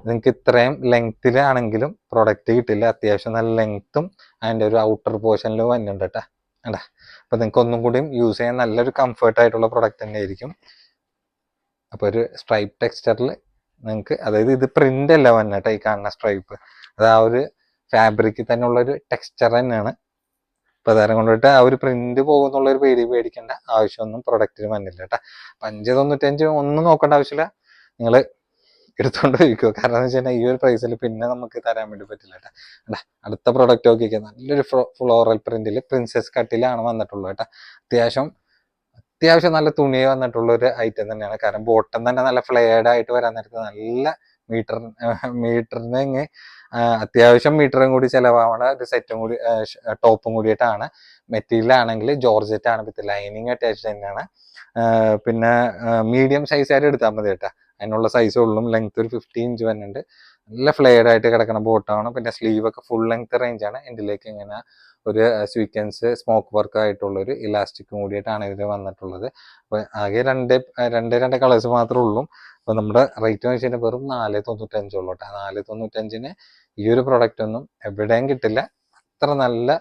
നിങ്ങൾക്ക് ഇത്രയും ലെങ്ത്തിലാണെങ്കിലും പ്രൊഡക്റ്റ് കിട്ടില്ല. അത്യാവശ്യം നല്ല ലെങ്ത്തും അതിന്റെ ഒരു ഔട്ടർ പോർഷനിൽ വന്നിട്ടുണ്ട് കേട്ടോ. അപ്പൊ നിങ്ങൾക്ക് ഒന്നും കൂടിയും യൂസ് ചെയ്യാൻ നല്ലൊരു കംഫർട്ട് ആയിട്ടുള്ള പ്രൊഡക്റ്റ് തന്നെ ആയിരിക്കും. അപ്പൊ ഒരു സ്ട്രൈപ്പ് ടെക്സ്ചറിൽ നിങ്ങൾക്ക്, അതായത് ഇത് പ്രിന്റ് അല്ല വന്നിട്ട് ഈ കാണുന്ന സ്ട്രൈപ്പ്, അത് ആ ഒരു ഫാബ്രിക്കിൽ തന്നെ ഉള്ള ഒരു ടെക്സ്ചർ തന്നെയാണ്. അപ്പൊ അതാരം കൊണ്ടിട്ട് ആ ഒരു പ്രിന്റ് പോകുന്നുള്ള ഒരു പേടിക്കേണ്ട ആവശ്യമൊന്നും പ്രൊഡക്റ്റിന് വന്നില്ല കേട്ടോ. 595 ഒന്നും നോക്കേണ്ട ആവശ്യമില്ല, നിങ്ങൾ എടുത്തോണ്ട് പോയിക്കോ. കാരണം എന്ന് വെച്ചാൽ ഈ ഒരു പ്രൈസിൽ പിന്നെ നമുക്ക് തരാൻ വേണ്ടി പറ്റില്ല കേട്ടോ. അടുത്ത പ്രൊഡക്റ്റ് നോക്കിക്കുക, നല്ലൊരു ഫ്ലോറൽ പ്രിന്റിൽ പ്രിൻസസ് കട്ടിലാണ് വന്നിട്ടുള്ളത് കേട്ടോ. അത്യാവശ്യം നല്ല തുണി വന്നിട്ടുള്ള ഒരു ഐറ്റം തന്നെയാണ്. കാരണം ബോട്ടം തന്നെ നല്ല ഫ്ലെയർഡ് ആയിട്ട് വരാൻ നേരത്ത് നല്ല മീറ്ററിന് അത്യാവശ്യം മീറ്ററും കൂടി ചിലവാവണ ഒരു സെറ്റും കൂടി ടോപ്പും കൂടിയിട്ടാണ്. മെറ്റീരിയൽ ആണെങ്കിൽ ജോർജറ്റ് ആണ്, വിത്ത് ലൈനിങ് അറ്റാച്ച്ഡ് തന്നെയാണ്. പിന്നെ മീഡിയം സൈസ് ആയിട്ട് എടുത്താൽ മതി കേട്ടോ. അതിനുള്ള സൈസ് ഉള്ളൂ. ലെങ്ത് ഒരു 50 ഇഞ്ച് വരുന്നുണ്ട്. നല്ല ഫ്ലെയർഡ് ആയിട്ട് കിടക്കുന്ന ബോട്ടമാണ്. പിന്നെ സ്ലീവ് ഒക്കെ ഫുൾ ലെങ്ത് റേഞ്ച് ആണ്. ഇതിലേക്ക് ഇങ്ങനെ ഒരു സ്വീക്വൻസ് സ്മോക്ക് വർക്ക് ആയിട്ടുള്ള ഒരു ഇലാസ്റ്റിക്കും കൂടിയിട്ടാണ് ഇതിൽ വന്നിട്ടുള്ളത്. അപ്പൊ ആകെ രണ്ട് കളേഴ്സ് മാത്രമേ ഉള്ളൂ. അപ്പൊ നമ്മുടെ റേറ്റ് എന്ന് വെച്ചാൽ വെറും 495 ഉള്ളൂ കേട്ടോ. 495 ഈ ഒരു പ്രൊഡക്റ്റ് ഒന്നും എവിടെയും കിട്ടില്ല. അത്ര നല്ല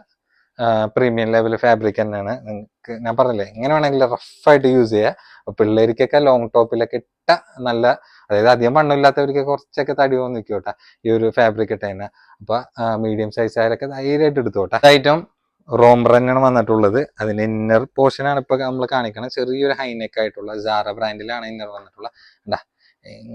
പ്രീമിയം ലെവൽ ഫാബ്രിക് തന്നെയാണ്. നിങ്ങൾക്ക് ഞാൻ പറഞ്ഞില്ലേ, എങ്ങനെ വേണമെങ്കിലും റഫായിട്ട് യൂസ് ചെയ്യുക. അപ്പൊ പിള്ളേർക്കൊക്കെ ലോങ് ടോപ്പിലൊക്കെ ഇട്ട നല്ല, അതായത് അധികം വണ്ണമില്ലാത്തവർക്ക് കുറച്ചൊക്കെ തടി പോകുന്ന നിൽക്കും കേട്ടോ ഈ ഒരു ഫാബ്രിക് ഇട്ട് തന്നെ. അപ്പൊ മീഡിയം സൈസ് ആയാലൊക്കെ ധൈര്യമായിട്ട് എടുത്തു കേട്ടോ. ഐറ്റം റോംബർ തന്നെയാണ് വന്നിട്ടുള്ളത്. അതിന്റെ ഇന്നർ പോർഷൻ ആണ് ഇപ്പൊ നമ്മൾ കാണിക്കണം. ചെറിയൊരു ഹൈനെക്ക് ആയിട്ടുള്ള സാറ ബ്രാൻഡിലാണ് ഇന്നർ വന്നിട്ടുള്ളത്. എന്താ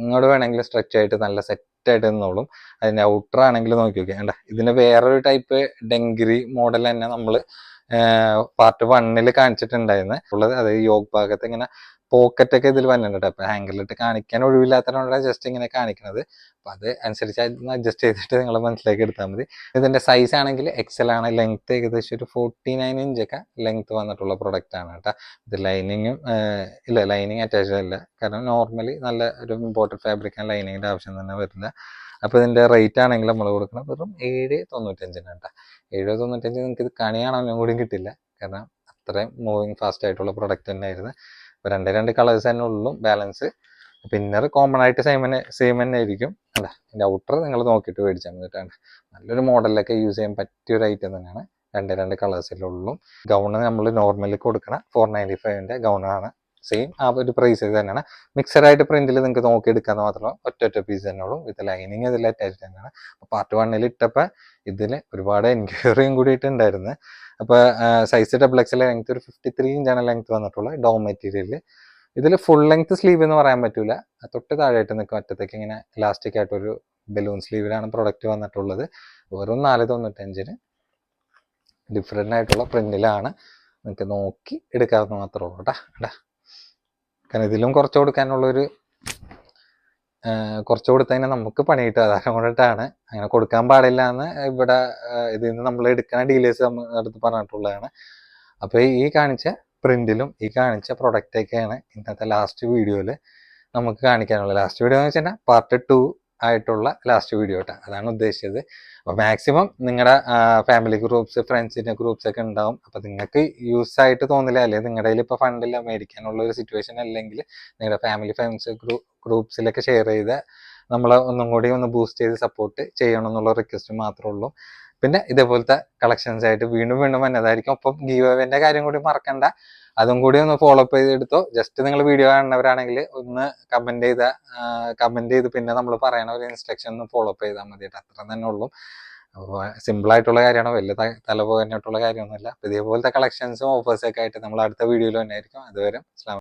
ഇങ്ങോട്ട് വേണമെങ്കിൽ സ്ട്രെച്ച് ആയിട്ട് നല്ല സെറ്റ് ആയിട്ട് നിന്നോളും. അതിന്റെ ഔട്ടർ ആണെങ്കിൽ നോക്കി നോക്കിയാൽ എന്താ ഇതിന്റെ വേറൊരു ടൈപ്പ് ഡെങ്കിരി മോഡൽ തന്നെ നമ്മൾ പാർട്ട് 1 കാണിച്ചിട്ടുണ്ടായിരുന്നു ഉള്ളത്. അത് യോഗ് ഭാഗത്ത് ഇങ്ങനെ പോക്കറ്റ് ഒക്കെ ഇതിൽ വന്നിട്ടുണ്ട്. അപ്പൊ ഹാങ്കറിലിട്ട് കാണിക്കാൻ ഒഴിവില്ലാത്തതുകൊണ്ടാണ് ജസ്റ്റ് ഇങ്ങനെ കാണിക്കുന്നത്. അപ്പൊ അത് അനുസരിച്ച് അഡ്ജസ്റ്റ് ചെയ്തിട്ട് നിങ്ങൾ മനസ്സിലാക്കി എടുത്താൽ മതി. ഇതിന്റെ സൈസ് ആണെങ്കിൽ എക്സൽ ആണ്. ലെങ്ത് ഏകദേശം ഒരു 49 ഇഞ്ചൊക്കെ ലെങ്ത് വന്നിട്ടുള്ള പ്രൊഡക്റ്റ് ആണ് കേട്ടോ. ഇത് ലൈനിങ്ങും ഇല്ല, ലൈനിങ് അറ്റാച്ച്ഡ് അല്ല. കാരണം നോർമലി നല്ല ഒരു ഇമ്പോർട്ടഡ് ഫാബ്രിക് ആണ്, ലൈനിങ്ങിന്റെ ആവശ്യം തന്നെ വരില്ല. അപ്പൊ ഇതിന്റെ റേറ്റ് ആണെങ്കിൽ നമ്മൾ കൊടുക്കണം വെറും 7.95 കേട്ടോ. 7.95 നിങ്ങൾക്ക് ഇത് കണി കാണാനും കൂടിയും കിട്ടില്ല. കാരണം അത്രയും മൂവിങ് ഫാസ്റ്റ് ആയിട്ടുള്ള പ്രൊഡക്റ്റ് തന്നെയായിരുന്നു. ഇപ്പൊ രണ്ട് കളേഴ്സ് തന്നെ ഉള്ളൂ ബാലൻസ്. പിന്നർ കോമൺ ആയിട്ട് സെയിം തന്നെ ആയിരിക്കും. അല്ല ഇതിന്റെ ഔട്ടർ നിങ്ങൾ നോക്കിയിട്ട് മേടിച്ചാൽ മതിട്ടാണ്. നല്ലൊരു മോഡലിലൊക്കെ യൂസ് ചെയ്യാൻ പറ്റിയ ഒരു ഐറ്റം തന്നെയാണ്. രണ്ട് കളേഴ്സിലുള്ളൂ. ഗൗണ് നമ്മൾ നോർമലി കൊടുക്കണ 495 ഗൗണാണ്. സെയിം ആ ഒരു പ്രൈസ് തന്നെയാണ്. മിക്സഡ് ആയിട്ട് പ്രിന്റിൽ നിങ്ങൾക്ക് നോക്കി എടുക്കാന്ന് മാത്രമല്ല, ഒറ്റ പീസ് തന്നെ ഉള്ളൂ. വിത്ത് ലൈനിങ് ഇതിൽ അറ്റാച്ച് തന്നെയാണ്. പാർട്ട് 1 ഇട്ടപ്പോൾ ഇതിന് ഒരുപാട് എൻക്വയറിയും കൂടിയിട്ടുണ്ടായിരുന്നു. അപ്പൊ സൈസ് XXL ലെങ്ത് ഒരു 53 ഇഞ്ചാണ് ലെങ്ത് വന്നിട്ടുള്ളത്. ഡോ മെറ്റീരിയല് ഇതിൽ ഫുൾ ലെങ്ത് സ്ലീവ് എന്ന് പറയാൻ പറ്റൂല. തൊട്ട് താഴെയായിട്ട് നിൽക്കും. അറ്റത്തേക്ക് ഇങ്ങനെ ഇലാസ്റ്റിക് ആയിട്ടൊരു ബലൂൺ സ്ലീവിലാണ് പ്രൊഡക്റ്റ് വന്നിട്ടുള്ളത്. വെറും 495 ഡിഫറെന്റ് ആയിട്ടുള്ള പ്രിന്റിലാണ്. നിങ്ങൾക്ക് നോക്കി എടുക്കാവുന്ന മാത്രമേ ഉള്ളൂ കേട്ടാ. കാരണം ഇതിലും കുറച്ച് കൊടുക്കാനുള്ളൊരു കുറച്ച് കൊടുത്തതിനെ നമുക്ക് പണി കിട്ടും. അതാരം കൊണ്ടിട്ടാണ് അങ്ങനെ കൊടുക്കാൻ പാടില്ല എന്ന് ഇവിടെ ഇതിൽ നിന്ന് നമ്മൾ എടുക്കുന്ന ഡീലേഴ്സ് അടുത്ത് പറഞ്ഞിട്ടുള്ളതാണ്. അപ്പൊ ഈ കാണിച്ച പ്രിന്റിലും ഈ കാണിച്ച പ്രൊഡക്റ്റൊക്കെയാണ് ഇന്നത്തെ ലാസ്റ്റ് വീഡിയോയിൽ നമുക്ക് കാണിക്കാനുള്ളത്. ലാസ്റ്റ് വീഡിയോ എന്ന് വെച്ചാൽ പാർട്ട് 2 ആയിട്ടുള്ള ലാസ്റ്റ് വീഡിയോ കേട്ടോ. അതാണ് ഉദ്ദേശിച്ചത്. അപ്പൊ മാക്സിമം നിങ്ങളുടെ ഫാമിലി ഗ്രൂപ്പ്സ്, ഫ്രണ്ട്സിന്റെ ഗ്രൂപ്പ്സ് ഒക്കെ ഉണ്ടാവും. അപ്പൊ നിങ്ങൾക്ക് യൂസ് ആയിട്ട് തോന്നില്ല, അല്ലെങ്കിൽ നിങ്ങളുടെ കയ്യിൽ ഇപ്പൊ ഫണ്ടില്ല മേടിക്കാനുള്ള ഒരു സിറ്റുവേഷൻ അല്ലെങ്കിൽ നിങ്ങളുടെ ഫാമിലി ഫ്രണ്ട്സ് ഗ്രൂപ്പ്സിലൊക്കെ ഷെയർ ചെയ്ത് നമ്മളെ ഒന്നും കൂടി ഒന്ന് ബൂസ്റ്റ് ചെയ്ത് സപ്പോർട്ട് ചെയ്യണം എന്നുള്ള റിക്വസ്റ്റ് മാത്രമേ ഉള്ളൂ. പിന്നെ ഇതേപോലത്തെ കളക്ഷൻസ് ആയിട്ട് വീണ്ടും വന്നതായിരിക്കും. ഒപ്പം ഗീവ് അവേന്റെ കാര്യം കൂടി മറക്കണ്ട. അതും കൂടി ഒന്ന് ഫോളോ അപ്പ് ചെയ്തെടുത്തോ. ജസ്റ്റ് നിങ്ങൾ വീഡിയോ കാണുന്നവരാണെങ്കിൽ ഒന്ന് കമന്റ് ചെയ്ത് പിന്നെ നമ്മൾ പറയണ ഒരു ഇൻസ്ട്രക്ഷൻ ഒന്ന് ഫോളോ അപ്പ് ചെയ്താൽ മതി. അത്ര തന്നെ ഉള്ളൂ. അപ്പോൾ സിമ്പിൾ ആയിട്ടുള്ള കാര്യമാണ്, വലിയ തലപോകാനായിട്ടുള്ള കാര്യമൊന്നുമില്ല. ഇതേപോലത്തെ കളക്ഷൻസും ഓഫേഴ്സൊക്കെ ആയിട്ട് നമ്മൾ അടുത്ത വീഡിയോയിൽ തന്നെ ആയിരിക്കും. അതുവരെ